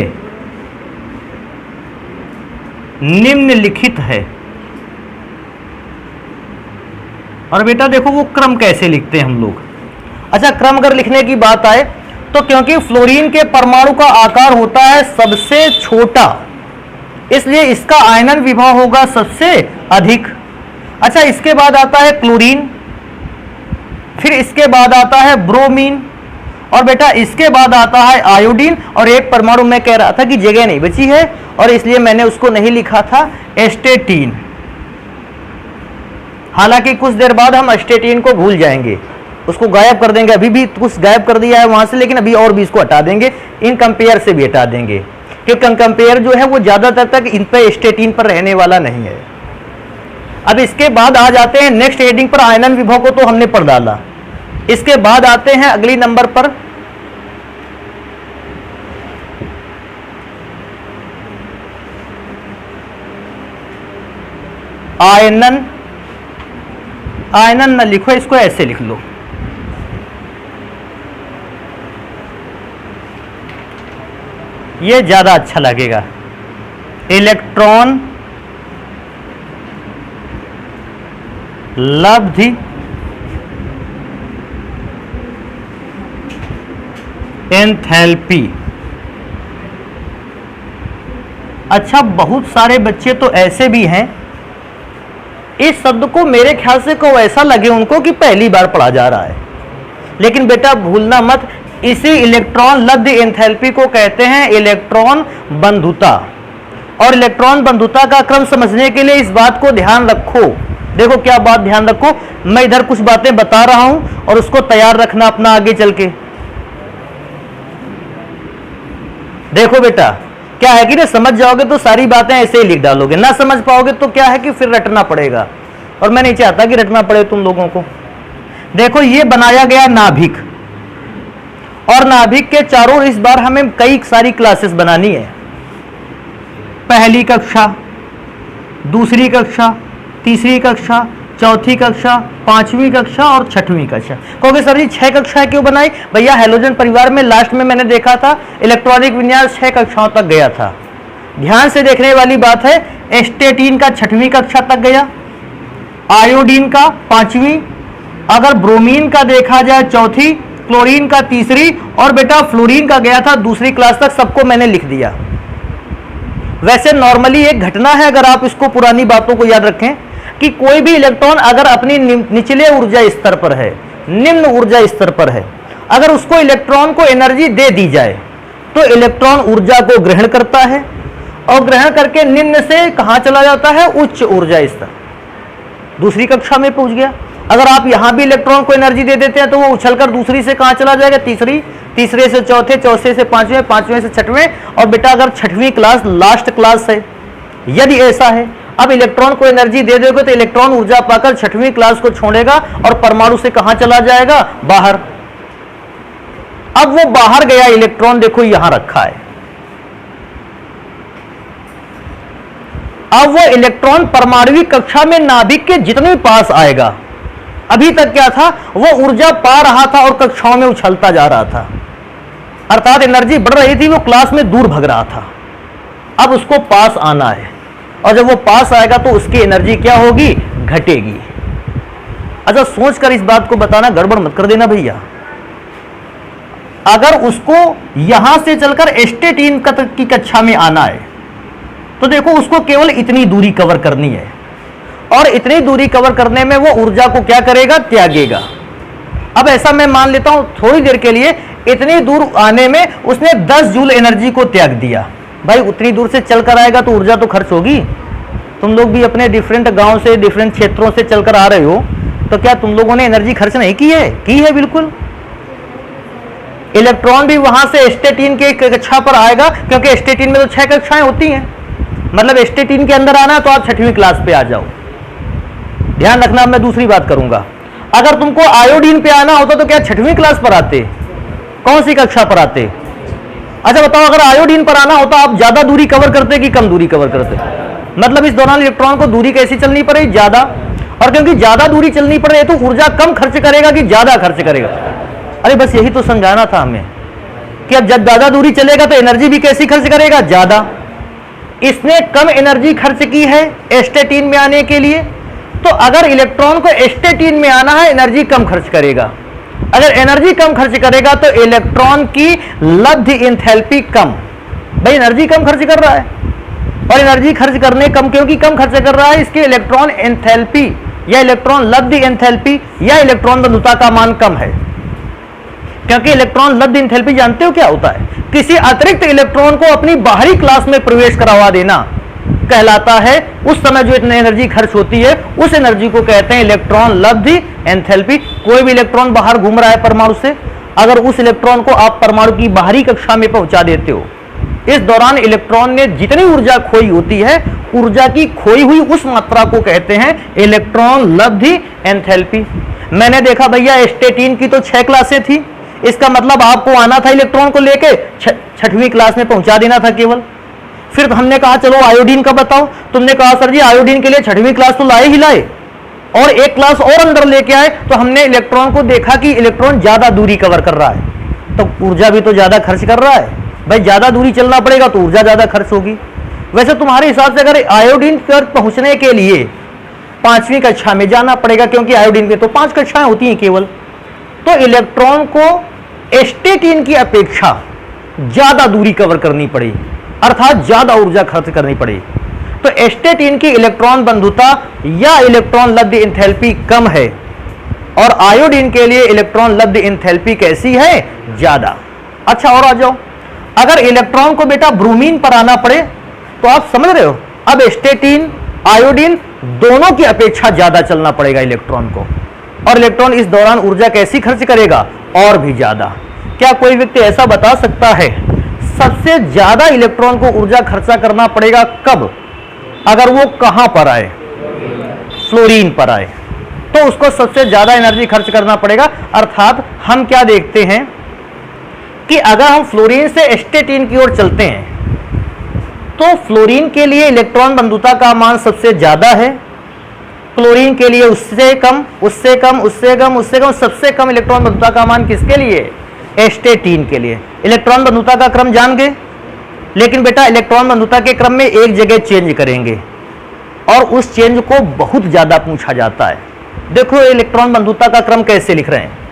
निम्नलिखित है। और बेटा देखो, वो क्रम कैसे लिखते हैं हम लोग। अच्छा, क्रम अगर लिखने की बात आए तो क्योंकि फ्लोरीन के परमाणु का आकार होता है सबसे छोटा, इसलिए इसका आयनन विभव होगा सबसे अधिक। अच्छा, इसके बाद आता है क्लोरीन, फिर इसके बाद आता है ब्रोमीन, और बेटा इसके बाद आता है आयोडीन, और एक परमाणु मैं कह रहा था कि जगह नहीं बची है और इसलिए मैंने उसको नहीं लिखा था, एस्टेटीन। हालांकि कुछ देर बाद हम एस्टेटीन को भूल जाएंगे, उसको गायब कर देंगे। अभी भी कुछ गायब कर दिया है वहां से, लेकिन अभी और भी इसको हटा देंगे, इन कंपेयर से भी हटा देंगे, क्योंकि कंपेयर जो है वो ज्यादातर तक इन पे एस्टेटीन पर रहने वाला नहीं है। अब इसके बाद आ जाते हैं नेक्स्ट हेडिंग पर, आयनन विभव को तो हमने पढ़ डाला। इसके बाद आते हैं अगली नंबर पर आयनन। आयनन न लिखो, इसको ऐसे लिख लो, ये ज्यादा अच्छा लगेगा। इलेक्ट्रॉन लब्धि एंथैल्पी। अच्छा, बहुत सारे बच्चे तो ऐसे भी हैं, इस शब्द को मेरे ख्याल से को ऐसा लगे उनको कि पहली बार पढ़ा जा रहा है, लेकिन बेटा भूलना मत, इसी इलेक्ट्रॉन लब्ध एंथैल्पी को कहते हैं इलेक्ट्रॉन बंधुता। और इलेक्ट्रॉन बंधुता का क्रम समझने के लिए इस बात को ध्यान रखो। देखो क्या बात ध्यान रखो, मैं इधर कुछ बातें बता रहा हूं और उसको तैयार रखना अपना आगे चल के। देखो बेटा, क्या है कि ना समझ जाओगे तो सारी बातें ऐसे ही लिख डालोगे, ना समझ पाओगे तो क्या है कि फिर रटना पड़ेगा, और मैं नहीं चाहता कि रटना पड़े तुम लोगों को। देखो, ये बनाया गया नाभिक, और नाभिक के चारों इस बार हमें कई सारी क्लासेस बनानी है। पहली कक्षा, दूसरी कक्षा, तीसरी कक्षा, चौथी कक्षा, पांचवी कक्षा और छठवीं कक्षा। कहोगे सर जी 6 कक्षाएं क्यों बनाई? भैया हैलोजन परिवार में लास्ट में मैंने देखा था इलेक्ट्रॉनिक विन्यास 6 कक्षाओं तक गया था। ध्यान से देखने वाली बात है, एस्टेटीन का 6वीं कक्षा तक गया, आयोडीन का 5वीं, अगर ब्रोमीन का देखा जाए 4थी, क्लोरीन का 3री, और बेटा फ्लोरीन का गया था 2री क्लास तक। सबको मैंने लिख दिया। वैसे नॉर्मली एक घटना है, अगर आप इसको पुरानी बातों को याद रखें, कि कोई भी इलेक्ट्रॉन अगर अपनी निचले ऊर्जा स्तर पर है, निम्न ऊर्जा स्तर पर है, अगर उसको इलेक्ट्रॉन को एनर्जी दे दी जाए तो इलेक्ट्रॉन ऊर्जा को ग्रहण करता है और ग्रहण करके निम्न से कहां चला जाता है, उच्च ऊर्जा स्तर, दूसरी कक्षा में पहुंच गया। अगर आप यहां भी इलेक्ट्रॉन को एनर्जी दे देते हैं तो वो उछलकर दूसरी से कहां चला जाएगा, तीसरी, तीसरे से चौथे, चौथे से पांचवें, पांचवें से छठवें। और बेटा अगर छठवीं क्लास लास्ट क्लास है, यदि ऐसा है, अब इलेक्ट्रॉन को एनर्जी दे दोगे तो इलेक्ट्रॉन ऊर्जा पाकर छठवीं क्लास को छोड़ेगा और परमाणु से कहां चला जाएगा, बाहर। अब वो बाहर गया इलेक्ट्रॉन, देखो यहां रखा है। अब वो इलेक्ट्रॉन परमाणुविक कक्षा में नाभिक के जितने पास आएगा, अभी तक क्या था, वो ऊर्जा पा रहा था और कक्षाओं में उछलता जा रहा था, अर्थात एनर्जी बढ़ रही थी, वो क्लास में दूर भाग रहा था। अब उसको पास आना है, और जब वो पास आएगा तो उसकी एनर्जी क्या होगी, घटेगी। अच्छा सोचकर इस बात को बताना, गड़बड़ मत कर देना भैया। अगर उसको यहां से चलकर एस्टेटीन की कक्षा में आना है तो देखो उसको केवल इतनी दूरी कवर करनी है, और इतनी दूरी कवर करने में वो ऊर्जा को क्या करेगा, त्यागेगा। अब ऐसा मैं मान लेता हूं थोड़ी देर के लिए, इतनी दूर आने में उसने 10 जूल एनर्जी को त्याग दिया। भाई उतनी दूर से चलकर आएगा तो ऊर्जा तो खर्च होगी। तुम लोग भी अपने डिफरेंट गांव से, डिफरेंट क्षेत्रों से चलकर आ रहे हो, तो क्या तुम लोगों ने एनर्जी खर्च नहीं की है? की है बिल्कुल। इलेक्ट्रॉन भी वहां से एस्टेटीन के कक्षा पर आएगा, क्योंकि एस्टेटीन में तो 6 कक्षाएं होती हैं, मतलब एस्टेटीन के अंदर आना तो आप 6वीं क्लास पे आ जाओ। ध्यान रखना, मैं दूसरी बात करूंगा। अगर तुमको आयोडीन पे आना होता तो क्या 6वीं क्लास पर आते, कौन सी कक्षा पर आते? अच्छा बताओ, अगर आयोडीन पर आना होता आप ज्यादा दूरी कवर करते कि कम दूरी कवर करते? मतलब इस दौरान इलेक्ट्रॉन को दूरी कैसी चलनी पड़ेगी, ज्यादा। और क्योंकि ज्यादा दूरी चलनी पड़े तो ऊर्जा कम खर्च करेगा कि ज्यादा खर्च करेगा? अरे बस यही तो समझाना था हमें कि अब जब ज्यादा दूरी चलेगा तो एनर्जी भी कैसी खर्च करेगा, ज्यादा। इसने कम एनर्जी खर्च की है एस्टेटीन में आने के लिए, तो अगर इलेक्ट्रॉन को एस्टेटीन में आना है एनर्जी कम खर्च करेगा। अगर एनर्जी कम खर्च करेगा तो इलेक्ट्रॉन की लब्ध एंथैल्पी कम। भाई एनर्जी कम खर्च कर रहा है, और एनर्जी खर्च करने कम क्योंकि कम खर्च कर रहा है, इसकी इलेक्ट्रॉन एंथैल्पी या इलेक्ट्रॉन लब्ध एंथैल्पी या इलेक्ट्रॉन बंधुता का मान कम है। क्योंकि इलेक्ट्रॉन लब्ध एंथैल्पी जानते हो क्या होता है? किसी अतिरिक्त इलेक्ट्रॉन को अपनी बाहरी क्लास में प्रवेश करवा देना कहलाता है। उस समय जो इतनी एनर्जी खर्च होती है उस एनर्जी को कहते हैं इलेक्ट्रॉन लब्ध एंथैल्पी। कोई भी इलेक्ट्रॉन बाहर घूम रहा है परमाणु से, अगर उस इलेक्ट्रॉन को आप परमाणु की बाहरी कक्षा में पहुंचा देते हो, इस दौरान इलेक्ट्रॉन ने जितनी ऊर्जा खोई होती है, ऊर्जा की खोई हुई उस मात्रा को कहते हैं इलेक्ट्रॉन लब्ध एंथैल्पी। मैंने देखा भैया एस्टेटीन की तो 6 क्लासें थी, इसका मतलब आपको आना था इलेक्ट्रॉन को लेके 6वीं क्लास में पहुंचा देना था केवल। फिर तो हमने कहा चलो आयोडीन का बताओ, तुमने कहा सर जी आयोडीन के लिए 6वीं क्लास तो लाए ही लाए, और एक क्लास और अंदर लेके आए, तो हमने इलेक्ट्रॉन को देखा कि इलेक्ट्रॉन ज्यादा दूरी कवर कर रहा है, तो ऊर्जा भी तो ज्यादा खर्च कर रहा है। भाई ज्यादा दूरी चलना पड़ेगा तो ऊर्जा ज्यादा खर्च होगी। वैसे तुम्हारे हिसाब से अगर आयोडीन पर पहुंचने के लिए 5वीं कक्षा में जाना पड़ेगा, क्योंकि आयोडीन में तो 5 कक्षाएं होती हैं केवल, तो इलेक्ट्रॉन को एस्टेटीन की अपेक्षा ज्यादा दूरी कवर करनी पड़ी, अर्थात ज्यादा ऊर्जा खर्च करनी पड़ी। तो एस्टेटीन की इलेक्ट्रॉन बंधुता या इलेक्ट्रॉन लब्ध एंथैल्पी कम है, और आयोडीन के लिए इलेक्ट्रॉन लब्ध एंथैल्पी कैसी है, ज्यादा। अच्छा और आ जाओ, अगर इलेक्ट्रॉन को बेटा ब्रोमीन पर आना पड़े तो आप समझ रहे हो, अब एस्टेटीन आयोडीन दोनों की अपेक्षा ज्यादा चलना पड़ेगा इलेक्ट्रॉन को, और इलेक्ट्रॉन इस दौरान ऊर्जा कैसी खर्च करेगा, और भी ज्यादा। क्या कोई व्यक्ति ऐसा बता सकता है सबसे ज्यादा इलेक्ट्रॉन को ऊर्जा खर्चा करना पड़ेगा कब? अगर वो कहां पर आए, फ्लोरीन पर आए, तो उसको सबसे ज्यादा एनर्जी खर्च करना पड़ेगा। अर्थात हम क्या देखते हैं कि अगर हम फ्लोरीन से एस्टेटीन की ओर चलते हैं तो फ्लोरीन के लिए इलेक्ट्रॉन बंधुता का मान सबसे ज्यादा है, क्लोरीन के लिए उससे कम, उससे कम, उससे कम, उससे कम, सबसे कम इलेक्ट्रॉन बंधुता का मान किसके लिए, एस्टेटीन के लिए। इलेक्ट्रॉन बंधुता का क्रम जान गए, लेकिन बेटा इलेक्ट्रॉन बंधुता के क्रम में एक जगह चेंज करेंगे, और उस चेंज को बहुत ज्यादा पूछा जाता है। देखो इलेक्ट्रॉन बंधुता का क्रम कैसे लिख रहे हैं।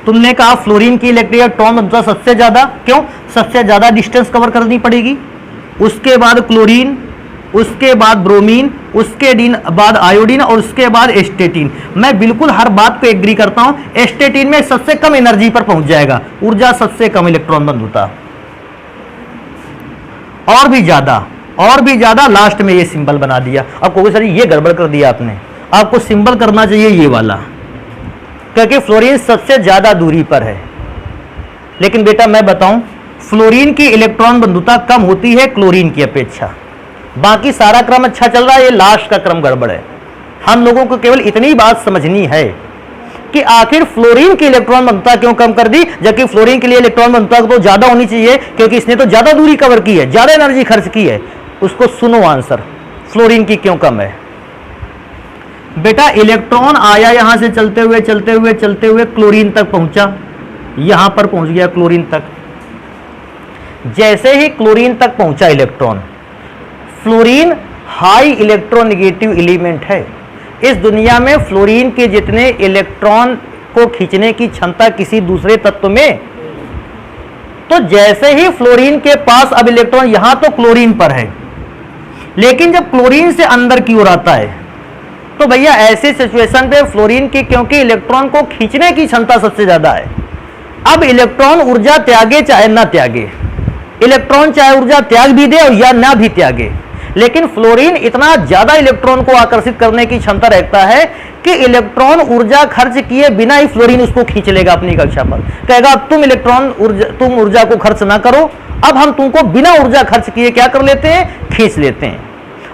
तुमने कहा फ्लोरीन की इलेक्ट्रॉन बंधुता सबसे ज्यादा, क्यों? सबसे ज्यादा डिस्टेंस कवर करनी पड़ेगी, उसके बाद क्लोरीन, उसके बाद ब्रोमीन, उसके बाद आयोडीन, और उसके बाद एस्टेटीन। मैं बिल्कुल हर बात पे एग्री करता हूं, एस्टेटीन में सबसे कम एनर्जी पर पहुंच जाएगा, ऊर्जा सबसे कम इलेक्ट्रॉन बंधुता। और भी ज्यादा लास्ट में ये सिंबल बना दिया। अब कोई सर ये गड़बड़ कर दिया आपने, आपको सिंबल करना चाहिए ये वाला, क्योंकि फ्लोरीन सबसे ज्यादा दूरी पर है। लेकिन बेटा मैं बताऊं, फ्लोरीन की इलेक्ट्रॉन बंधुता कम होती है क्लोरीन की अपेक्षा। बाकी सारा क्रम अच्छा चल रहा है, ये लास्ट का क्रम गड़बड़ है। हम लोगों को केवल इतनी बात समझनी है कि आखिर फ्लोरीन की इलेक्ट्रॉन बंधुता क्यों कम कर दी, जबकि फ्लोरीन के लिए इलेक्ट्रॉन बंधुता तो ज्यादा होनी चाहिए, क्योंकि इसने तो ज्यादा दूरी कवर की है, ज्यादा एनर्जी खर्च की है। उसको सुनो आंसर, फ्लोरीन की क्यों कम है। बेटा इलेक्ट्रॉन आया यहां से चलते हुए क्लोरीन तक पहुंचा, यहां पर पहुंच गया क्लोरीन तक। जैसे ही क्लोरीन तक पहुंचा electron, fluorine high electronegative element है। इस दुनिया में फ्लोरीन के जितने इलेक्ट्रॉन को खींचने की क्षमता किसी दूसरे तत्व में, तो जैसे ही फ्लोरीन के पास अब इलेक्ट्रॉन, यहां तो क्लोरीन पर है, लेकिन जब क्लोरीन से अंदर की ओर आता है तो भैया ऐसे सिचुएशन पे फ्लोरीन की, क्योंकि इलेक्ट्रॉन को खींचने की क्षमता सबसे ज्यादा है, अब इलेक्ट्रॉन ऊर्जा त्यागे चाहे ना त्यागे, इलेक्ट्रॉन चाहे ऊर्जा त्याग भी दे और या ना भी त्यागे, लेकिन फ्लोरीन इतना ज्यादा इलेक्ट्रॉन को आकर्षित करने की क्षमता रखता है कि इलेक्ट्रॉन ऊर्जा खर्च किए बिना ही फ्लोरीन उसको खींच लेगा अपनी कक्षा पर। कहेगा तुम ऊर्जा को खर्च ना करो, अब हम तुमको बिना ऊर्जा खर्च किए क्या कर लेते हैं, खींच लेते हैं।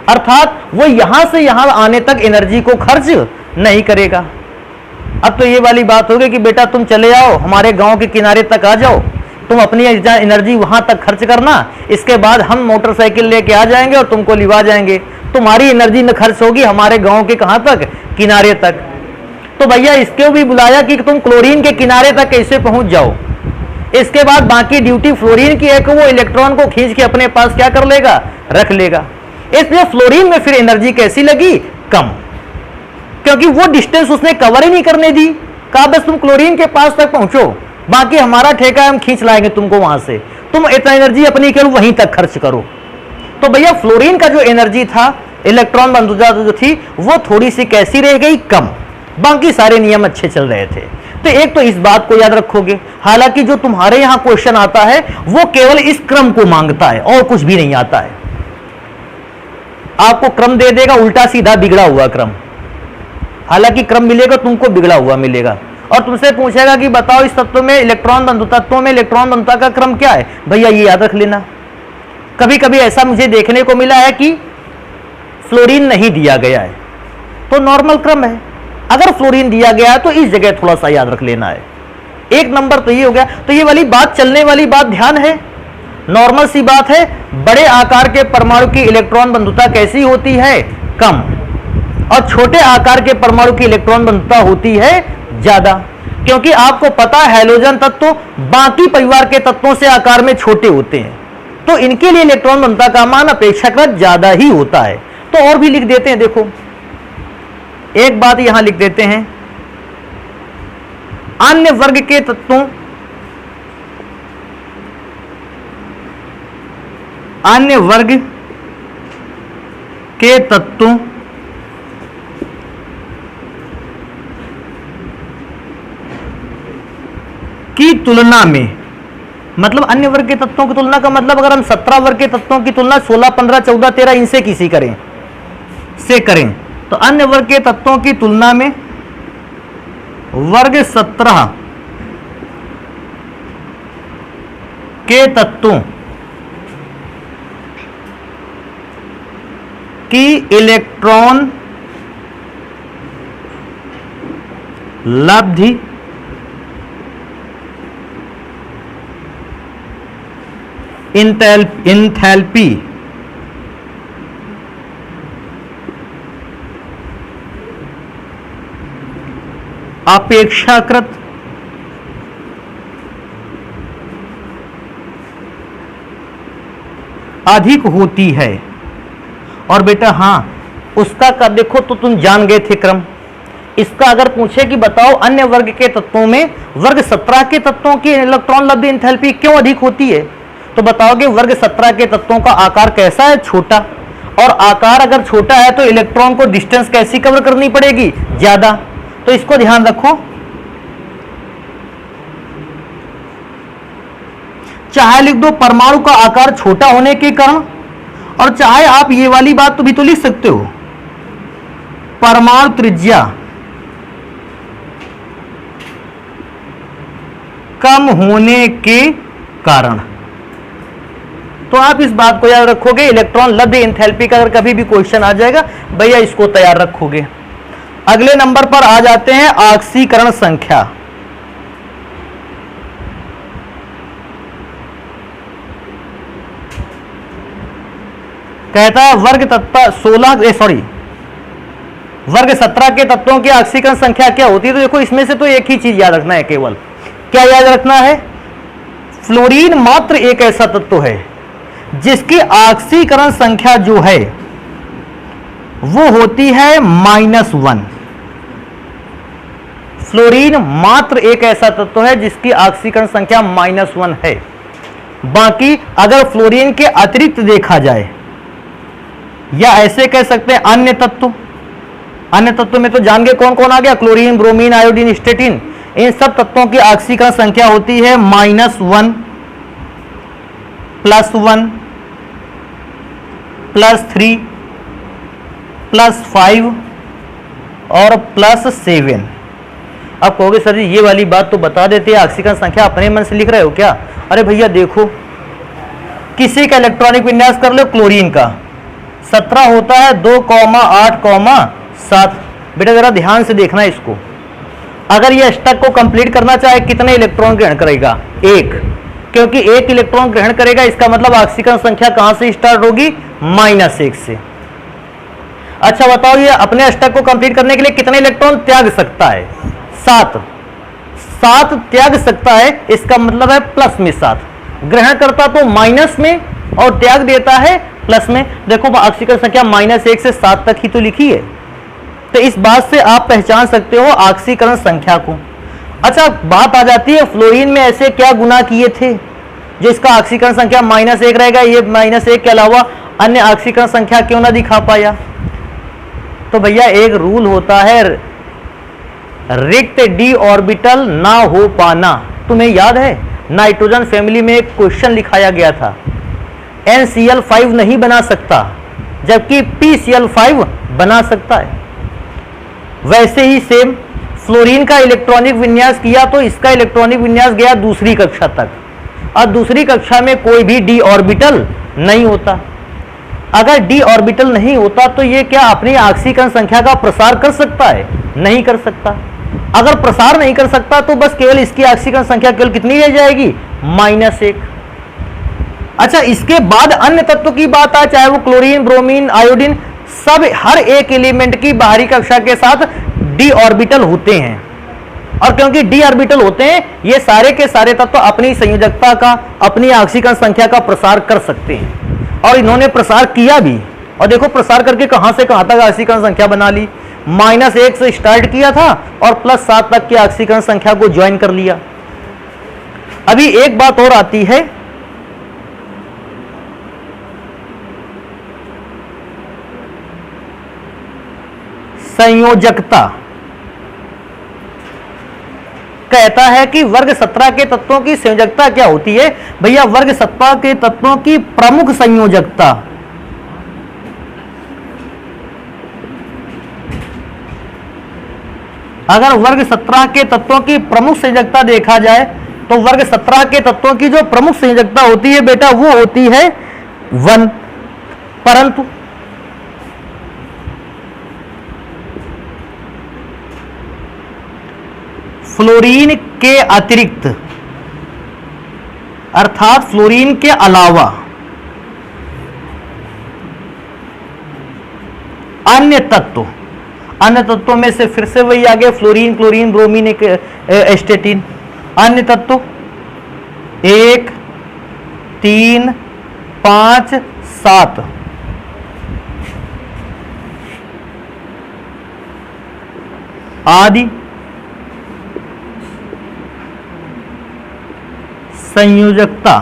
अर्थात वो यहां से यहां आने तक एनर्जी को खर्च नहीं करेगा। अब तो ये वाली बात होगी कि बेटा तुम चले आओ हमारे गांव के किनारे तक आ जाओ, तुम अपनी एनर्जी वहां तक खर्च करना, इसके बाद हम मोटरसाइकिल लेके आ जाएंगे और तुमको लिवा जाएंगे। तुम्हारी एनर्जी न खर्च होगी हमारे गांव के कहां तक, किनारे तक। तो भैया इसको भी बुलाया कि तुम क्लोरीन के किनारे तक कैसे पहुंच जाओ। इसके बाद बाकी ड्यूटी फ्लोरीन की है कि वो इलेक्ट्रॉन को खींच के अपने पास क्या कर लेगा, रख लेगा। इसलिए फ्लोरीन में फिर एनर्जी कैसी लगी, कम, क्योंकि वो डिस्टेंस उसने कवर ही नहीं करने दी। कहा बस तुम क्लोरीन के पास तक पहुंचो, बाकी हमारा ठेका है, हम खींच लाएंगे तुमको वहां से, तुम इतना एनर्जी अपनी केवल वहीं तक खर्च करो। तो भैया फ्लोरीन का जो एनर्जी था, इलेक्ट्रॉन बंधुता जो थी, वो थोड़ी सी कैसी रह गई, कम। बाकी सारे नियम अच्छे चल रहे थे। तो एक तो इस बात को याद रखोगे। हालांकि जो तुम्हारे यहां क्वेश्चन आता है वो केवल इस क्रम को मांगता है और कुछ भी नहीं आता है। आपको क्रम दे देगा उल्टा सीधा बिगड़ा हुआ क्रम, हालांकि क्रम मिलेगा तुमको बिगड़ा हुआ मिलेगा, और तुमसे पूछेगा कि बताओ इस तत्व में इलेक्ट्रॉन बंधुता, तत्वों में इलेक्ट्रॉन बंधुता का क्रम क्या है। भैया ये याद रख लेना। कभी कभी ऐसा मुझे देखने को मिला है कि फ्लोरीन नहीं दिया गया है तो नॉर्मल क्रम है, अगर फ्लोरीन दिया गया है तो इस जगह थोड़ा सा याद रख लेना है। एक नंबर तो ये हो गया। तो ये वाली बात, चलने वाली बात ध्यान है, नॉर्मल सी बात है। बड़े आकार के परमाणु की इलेक्ट्रॉन बंधुता कैसी होती है, कम, और छोटे आकार के परमाणु की इलेक्ट्रॉन बंधुता होती है ज्यादा, क्योंकि आपको पता है हैलोजन तत्व बाकी परिवार के तत्वों से आकार में छोटे होते हैं, तो इनके लिए इलेक्ट्रॉन बंधुता का मान अपेक्षाकृत ज्यादा ही होता है। तो और भी लिख देते हैं, देखो एक बात यहां लिख देते हैं, अन्य वर्ग के तत्वों, अन्य वर्ग के तत्वों की तुलना में, मतलब अन्य वर्ग के तत्वों की तुलना का मतलब अगर हम 17 वर्ग के तत्वों की तुलना 16, 15, 14, 13 इनसे किसी करें तो अन्य वर्ग के तत्वों की तुलना में वर्ग 17 के तत्वों की इलेक्ट्रॉन लब्धि इंथैल्पी अपेक्षाकृत अधिक होती है। और बेटा हाँ, उसका का देखो तो तुम जान गए थे क्रम। इसका अगर पूछे कि बताओ अन्य वर्ग के तत्वों में वर्ग 17 के तत्वों की इलेक्ट्रॉन लब्धि एंथैल्पी क्यों अधिक होती है, तो बताओगे वर्ग 17 के तत्वों का आकार कैसा है, छोटा, और आकार अगर छोटा है तो इलेक्ट्रॉन को डिस्टेंस कैसी कवर करनी पड़ेगी, ज्यादा। तो इसको ध्यान रखो। चाहे लिख दो परमाणु का आकार छोटा होने के कारण, और चाहे आप ये वाली बात तो भी तो लिख सकते हो, परमाणु त्रिज्या कम होने के कारण। तो आप इस बात को याद रखोगे, इलेक्ट्रॉन लब्ध एंथैल्पी का अगर कभी भी क्वेश्चन आ जाएगा भैया इसको तैयार रखोगे। अगले नंबर पर आ जाते हैं ऑक्सीकरण संख्या। कहता है वर्ग तत्व 16 वर्ग 17 के तत्वों की ऑक्सीकरण संख्या क्या होती है। तो देखो इसमें से तो एक ही चीज याद रखना है, केवल क्या याद रखना है, फ्लोरीन मात्र एक ऐसा तत्व है जिसकी ऑक्सीकरण संख्या जो है वो होती है -1। फ्लोरीन मात्र एक ऐसा तत्व है जिसकी ऑक्सीकरण संख्या -1 है। बाकी अगर फ्लोरीन के अतिरिक्त देखा जाए, या ऐसे कह सकते हैं अन्य तत्व, अन्य तत्व में तो जान गए कौन कौन आ गया, क्लोरीन, ब्रोमीन, आयोडीन, स्टेटिन, इन सब तत्वों की ऑक्सीकरण संख्या होती है -1, +1, +3, +5 और +7। अब कहोगे सर जी ये वाली बात तो बता देते हैं, ऑक्सीकरण संख्या अपने मन से लिख रहे हो क्या। अरे भैया देखो, किसी का इलेक्ट्रॉनिक विन्यास कर लो, क्लोरीन का 17 होता है 2,8,7। बेटा जरा ध्यान से देखना इसको, अगर ये अष्टक को कंप्लीट करना चाहे कितने इलेक्ट्रॉन ग्रहण करेगा, 1, क्योंकि 1 इलेक्ट्रॉन ग्रहण करेगा, इसका मतलब ऑक्सीकरण संख्या कहां से स्टार्ट होगी, -1 से। अच्छा बताओ ये अपने अष्टक को कंप्लीट करने के लिए कितने इलेक्ट्रॉन त्याग सकता है, 7 त्याग सकता है, इसका मतलब है प्लस में 7। ग्रहण करता तो माइनस में और त्याग देता है प्लस में। देखो ऑक्सीकरण संख्या -1 से 7 तक ही तो लिखी है, तो इस बात से आप पहचान सकते हो ऑक्सीकरण संख्या को। अच्छा बात आ जाती है फ्लोरीन में ऐसे क्या गुना किए थे जिसका ऑक्सीकरण संख्या -1 रहेगा, ये -1 के अलावा अन्य ऑक्सीकरण संख्या क्यों ना दिखा पाया। तो भैया एक रूल होता है, रिक्त डी ऑर्बिटल ना हो पाना। तुम्हें याद है नाइट्रोजन फैमिली में एक क्वेश्चन लिखाया गया था, NCl5 नहीं बना सकता जबकि PCl5 बना सकता है। वैसे ही सेम फ्लोरीन का इलेक्ट्रॉनिक विन्यास किया तो इसका इलेक्ट्रॉनिक विन्यास गया दूसरी कक्षा तक, और दूसरी कक्षा में कोई भी डी ऑर्बिटल नहीं होता। अगर डी ऑर्बिटल नहीं होता तो ये क्या अपनी ऑक्सीकरण संख्या का प्रसार कर सकता है, नहीं कर सकता। अगर प्रसार नहीं कर सकता तो बस केवल इसकी ऑक्सीकरण संख्या केवल कितनी रह जाएगी, -1। अच्छा इसके बाद अन्य तत्व की बात आए, चाहे वो क्लोरीन, ब्रोमीन, आयोडीन, सब हर एक एलिमेंट की बाहरी कक्षा के साथ डी ऑर्बिटल होते हैं। और क्योंकि डी ऑर्बिटल होते हैं ये सारे के सारे तत्व अपनी संयोजकता का, अपनी ऑक्सीकरण संख्या का प्रसार कर सकते हैं, और इन्होंने प्रसार किया भी। और देखो प्रसार करके कहां से कहां तक ऑक्सीकरण संख्या बना ली, -1 से स्टार्ट किया था और +7 तक की ऑक्सीकरण संख्या को ज्वाइन कर लिया। अभी एक बात और आती है, संयोजकता। कहता है कि वर्ग 17 के तत्वों की संयोजकता क्या होती है। भैया वर्ग 17 के तत्वों की प्रमुख संयोजकता, अगर वर्ग 17 के तत्वों की प्रमुख संयोजकता देखा जाए तो वर्ग 17 के तत्वों की जो प्रमुख संयोजकता होती है बेटा वो होती है 1। परंतु फ्लोरीन के अतिरिक्त अर्थात फ्लोरीन के अलावा अन्य तत्वों में से फिर से वही आ गए, फ्लोरीन, क्लोरीन, ब्रोमीन, एस्टेटिन। अन्य तत्व 1, 3, 5, 7 आदि संयोजकता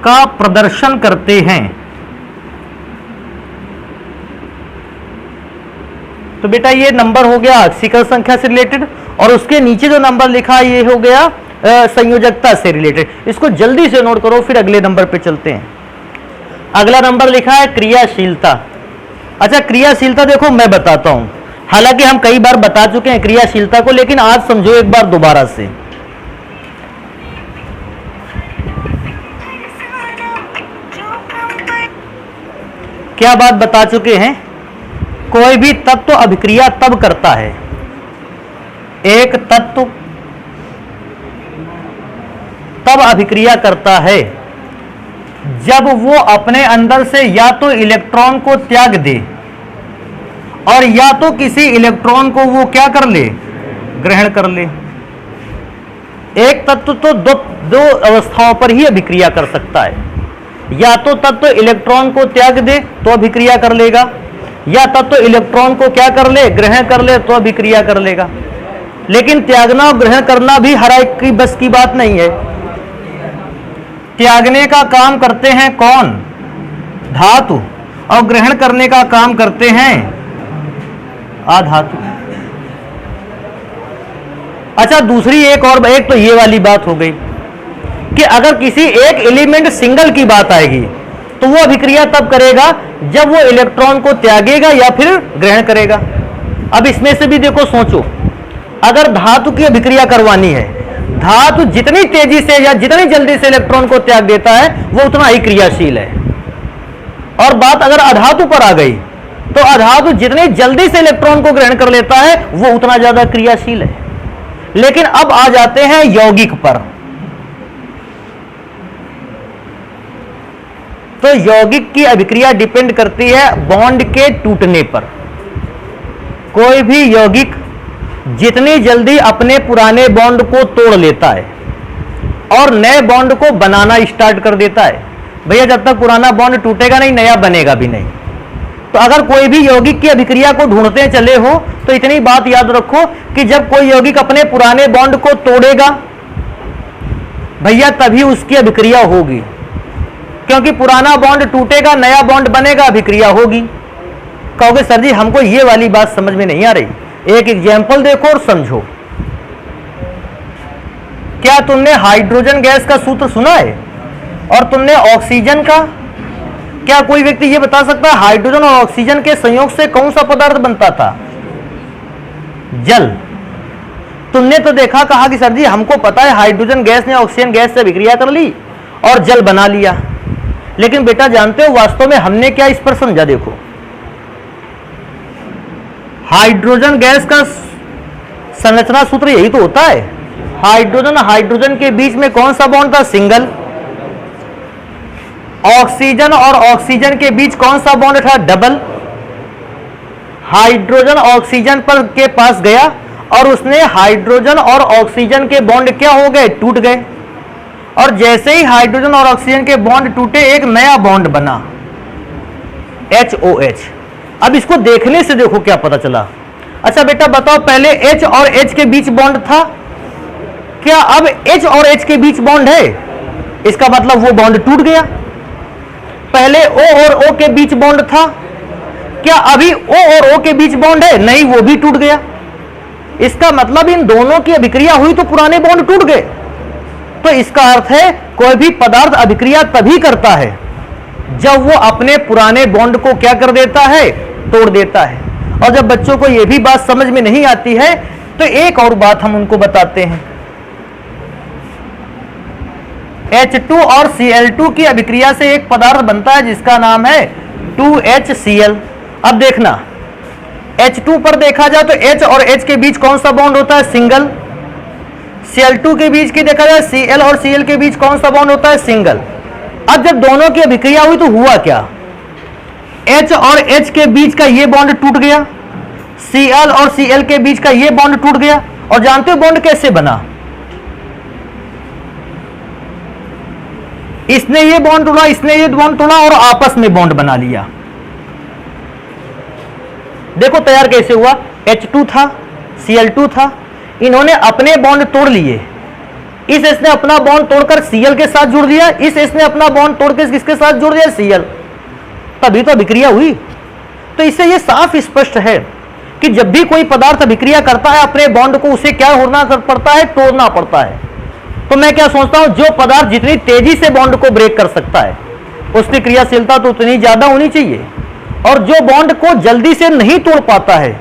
का प्रदर्शन करते हैं। तो बेटा ये नंबर हो गया ऑक्सीकरण संख्या से रिलेटेड, और उसके नीचे जो नंबर लिखा है ये हो गया संयोजकता से रिलेटेड। इसको जल्दी से नोट करो, फिर अगले नंबर पे चलते हैं। अगला नंबर लिखा है क्रियाशीलता। अच्छा, क्रियाशीलता देखो मैं बताता हूं, हालांकि हम कई बार बता चुके हैं क्रियाशीलता को, लेकिन आज समझो एक बार दोबारा से। क्या बात बता चुके हैं? कोई भी तत्व अभिक्रिया तब करता है, एक तत्व तब अभिक्रिया करता है जब वो अपने अंदर से या तो इलेक्ट्रॉन को त्याग दे और या तो किसी इलेक्ट्रॉन को वो क्या कर ले, ग्रहण कर ले। एक तत्व तो दो अवस्थाओं पर ही अभिक्रिया कर सकता है, या तो तत्व इलेक्ट्रॉन को त्याग दे तो अभिक्रिया कर लेगा, या तत्व इलेक्ट्रॉन को क्या कर ले, ग्रहण कर ले तो अभिक्रिया कर लेगा। लेकिन त्यागना और ग्रहण करना भी हर एक की बस की बात नहीं है। त्यागने का काम करते हैं कौन? धातु, और ग्रहण करने का काम करते हैं अधातु। अच्छा, दूसरी एक तो ये वाली बात हो गई कि अगर किसी एक एलिमेंट सिंगल की बात आएगी तो वो अभिक्रिया तब करेगा जब वो इलेक्ट्रॉन को त्यागेगा या फिर ग्रहण करेगा। अब इसमें से भी देखो, सोचो, अगर धातु की अभिक्रिया करवानी है, धातु जितनी तेजी से या जितनी जल्दी से इलेक्ट्रॉन को त्याग देता है वो उतना ही क्रियाशील है। और बात अगर अधातु पर आ गई तो अधातु जितनी जल्दी से इलेक्ट्रॉन को ग्रहण कर लेता है वो उतना ज्यादा क्रियाशील है। लेकिन अब आ जाते हैं यौगिक पर। तो यौगिक की अभिक्रिया डिपेंड करती है बॉन्ड के टूटने पर। कोई भी यौगिक जितनी जल्दी अपने पुराने बॉन्ड को तोड़ लेता है और नए बॉन्ड को बनाना स्टार्ट कर देता है, भैया जब तक पुराना बॉन्ड टूटेगा नहीं नया बनेगा भी नहीं। तो अगर कोई भी यौगिक की अभिक्रिया को ढूंढते चले हो तो इतनी बात याद रखो कि जब कोई यौगिक अपने पुराने बॉन्ड को तोड़ेगा भैया तभी उसकी अभिक्रिया होगी, क्योंकि पुराना बॉन्ड टूटेगा नया बॉन्ड बनेगा, अभिक्रिया होगी। कहोगे सर जी हमको ये वाली बात समझ में नहीं आ रही, एक एग्जाम्पल देखो और समझो। क्या तुमने हाइड्रोजन गैस का सूत्र सुना है और तुमने ऑक्सीजन का? क्या कोई व्यक्ति ये बता सकता है हाइड्रोजन और ऑक्सीजन के संयोग से कौन सा पदार्थ बनता था? जल। तुमने तो देखा, कहा कि सर जी हमको पता है हाइड्रोजन गैस ने ऑक्सीजन गैस से अभिक्रिया कर ली और जल बना लिया। लेकिन बेटा जानते हो वास्तव में हमने क्या इस पर समझा? देखो, हाइड्रोजन गैस का संरचना सूत्र यही तो होता है। हाइड्रोजन के बीच में कौन सा बॉन्ड था? सिंगल। ऑक्सीजन और ऑक्सीजन के बीच कौन सा बॉन्ड था? डबल। हाइड्रोजन ऑक्सीजन पर के पास गया और उसने हाइड्रोजन और ऑक्सीजन के बॉन्ड क्या हो गए? टूट गए। और जैसे ही हाइड्रोजन और ऑक्सीजन के बॉन्ड टूटे एक नया बॉन्ड बना, HOH। अब इसको देखने से देखो क्या पता चला। अच्छा बेटा बताओ, पहले H और H के बीच बॉन्ड था, क्या अब H और H के बीच बॉन्ड है? इसका मतलब वो बॉन्ड टूट गया। पहले O और O के बीच बॉन्ड था, क्या अभी O और O के बीच बॉन्ड है? नहीं, वो भी टूट गया। इसका मतलब इन दोनों की अभिक्रिया हुई तो पुराने बॉन्ड टूट गए। तो इसका अर्थ है कोई भी पदार्थ अभिक्रिया तभी करता है जब वो अपने पुराने बॉन्ड को क्या कर देता है? तोड़ देता है। और जब बच्चों को यह भी बात समझ में नहीं आती है तो एक और बात हम उनको बताते हैं। H2 और Cl2 की अभिक्रिया से एक पदार्थ बनता है जिसका नाम है 2HCl। अब देखना, H2 पर देखा जाए तो H और H के बीच कौन सा बॉन्ड होता है? सिंगल। Cl2 के बीच की देखा जाए Cl और Cl के बीच कौन सा बॉन्ड होता है? सिंगल। अब जब दोनों की अभिक्रिया हुई तो हुआ क्या? H और H के बीच का ये बॉन्ड टूट गया, Cl और Cl के बीच का ये बॉन्ड टूट गया। और जानते हो बॉन्ड कैसे बना? इसने ये बॉन्ड तोड़ा, इसने ये बॉन्ड तोड़ा और आपस में बॉन्ड बना लिया। देखो तैयार कैसे हुआ? H2 था, Cl2 था, इन्होंने अपने बॉन्ड तोड़ लिए। इस S ने अपना बॉन्ड तोड़कर Cl के साथ जुड़ दिया, इस S ने अपना बॉन्ड तोड़कर किसके साथ जुड़ दिया? Cl। तभी तो अभिक्रिया हुई। तो इससे यह साफ स्पष्ट है कि जब भी कोई पदार्थ अभिक्रिया करता है अपने बॉन्ड को, उसे क्या होना पड़ता है, तोड़ना पड़ता है। तो मैं क्या सोचता हूं, जो पदार्थ जितनी तेजी से बॉन्ड को ब्रेक कर सकता है उसकी क्रियाशीलता तो उतनी ज्यादा होनी चाहिए, और जो बॉन्ड को जल्दी से नहीं तोड़ पाता है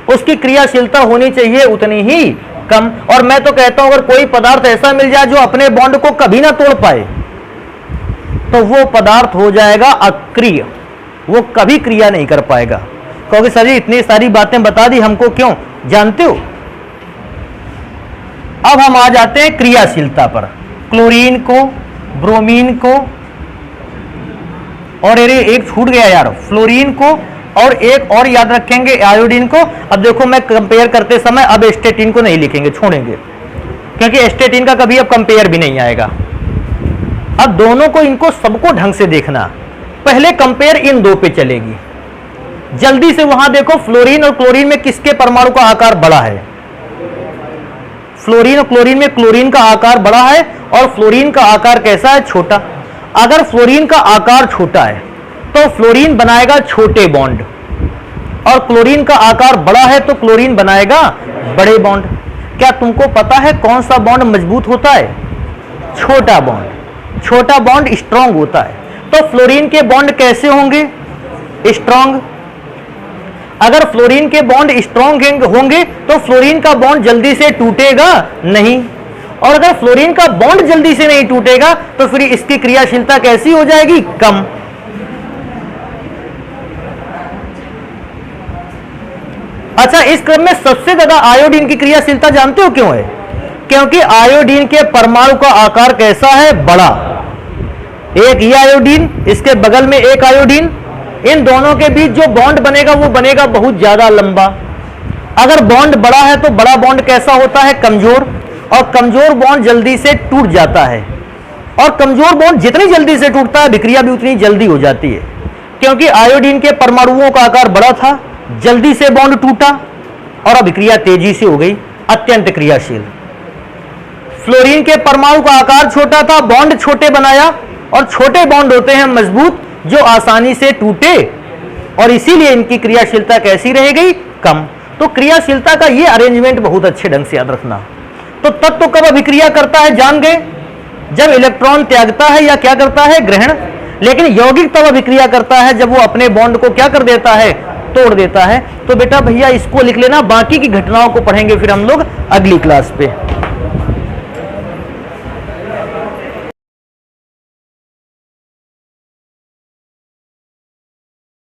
उसकी क्रियाशीलता होनी चाहिए उतनी ही कम। और मैं तो कहता हूं अगर कोई पदार्थ ऐसा मिल जाए जो अपने बॉन्ड को कभी ना तोड़ पाए तो वो पदार्थ हो जाएगा अक्रिय, वो कभी क्रिया नहीं कर पाएगा। क्योंकि सर जी इतनी सारी बातें बता दी हमको, क्यों जानते हो? अब हम आ जाते हैं क्रियाशीलता पर। क्लोरीन को, ब्रोमीन को, और एक छूट गया यार, फ्लोरीन को, और एक और याद रखेंगे आयोडीन को। अब देखो मैं कंपेयर करते समय अब एस्टेटिन को नहीं लिखेंगे, छोड़ेंगे, क्योंकि एस्टेटिन का कभी अब कंपेयर भी नहीं आएगा। अब दोनों को, इनको सबको ढंग से देखना। पहले कंपेयर इन दो पे चलेगी। जल्दी से वहां देखो, फ्लोरीन और क्लोरीन में किसके परमाणु का आकार बड़ा है? फ्लोरीन और क्लोरीन में क्लोरीन का आकार बड़ा है और फ्लोरीन का आकार कैसा है? छोटा। अगर फ्लोरीन का आकार छोटा है तो फ्लोरीन बनाएगा छोटे बॉन्ड, और क्लोरीन का आकार बड़ा है तो क्लोरीन बनाएगा बड़े बॉन्ड। क्या तुमको पता है कौन सा बॉन्ड मजबूत होता है? छोटा बॉन्ड। छोटा बॉन्ड स्ट्रांग होता है। तो फ्लोरीन के बॉन्ड कैसे होंगे? स्ट्रांग। अगर फ्लोरीन के बॉन्ड स्ट्रांग होंगे तो फ्लोरीन का बॉन्ड जल्दी से टूटेगा नहीं, और अगर फ्लोरीन का बॉन्ड जल्दी से नहीं टूटेगा तो फिर इसकी क्रियाशीलता कैसी हो जाएगी? कम। अच्छा, इस क्रम में सबसे ज्यादा आयोडीन की क्रियाशीलता जानते हो क्यों है? क्योंकि आयोडीन के परमाणु का आकार कैसा है? बड़ा। एक ये आयोडीन, इसके बगल में एक आयोडीन, इन दोनों के बीच जो बॉन्ड बनेगा वो बनेगा बहुत ज्यादा लंबा। अगर बॉन्ड बड़ा है तो बड़ा बॉन्ड कैसा होता है? कमजोर, और कमजोर बॉन्ड जल्दी से टूट जाता है, और कमजोर बॉन्ड जितनी जल्दी से टूटता है विक्रिया भी उतनी जल्दी हो जाती है। क्योंकि आयोडीन के परमाणुओं का आकार बड़ा था, जल्दी से बॉन्ड टूटा और अभिक्रिया तेजी से हो गई, अत्यंत क्रियाशील। फ्लोरीन के परमाणु का आकार छोटा था, बॉन्ड छोटे बनाया, और छोटे बॉन्ड होते हैं मजबूत, जो आसानी से टूटे, और इसीलिए इनकी क्रियाशीलता कैसी रह गई? कम। तो क्रियाशीलता का ये अरेंजमेंट बहुत अच्छे ढंग से याद रखना। तो तत्व कब अभिक्रिया करता है जान गए? जब इलेक्ट्रॉन त्यागता है या क्या करता है? ग्रहण। लेकिन यौगिक तब अभिक्रिया करता है जब वो अपने बॉन्ड को क्या कर देता है? तोड़ देता है। तो बेटा भैया इसको लिख लेना, बाकी की घटनाओं को पढ़ेंगे फिर हम लोग अगली क्लास पे।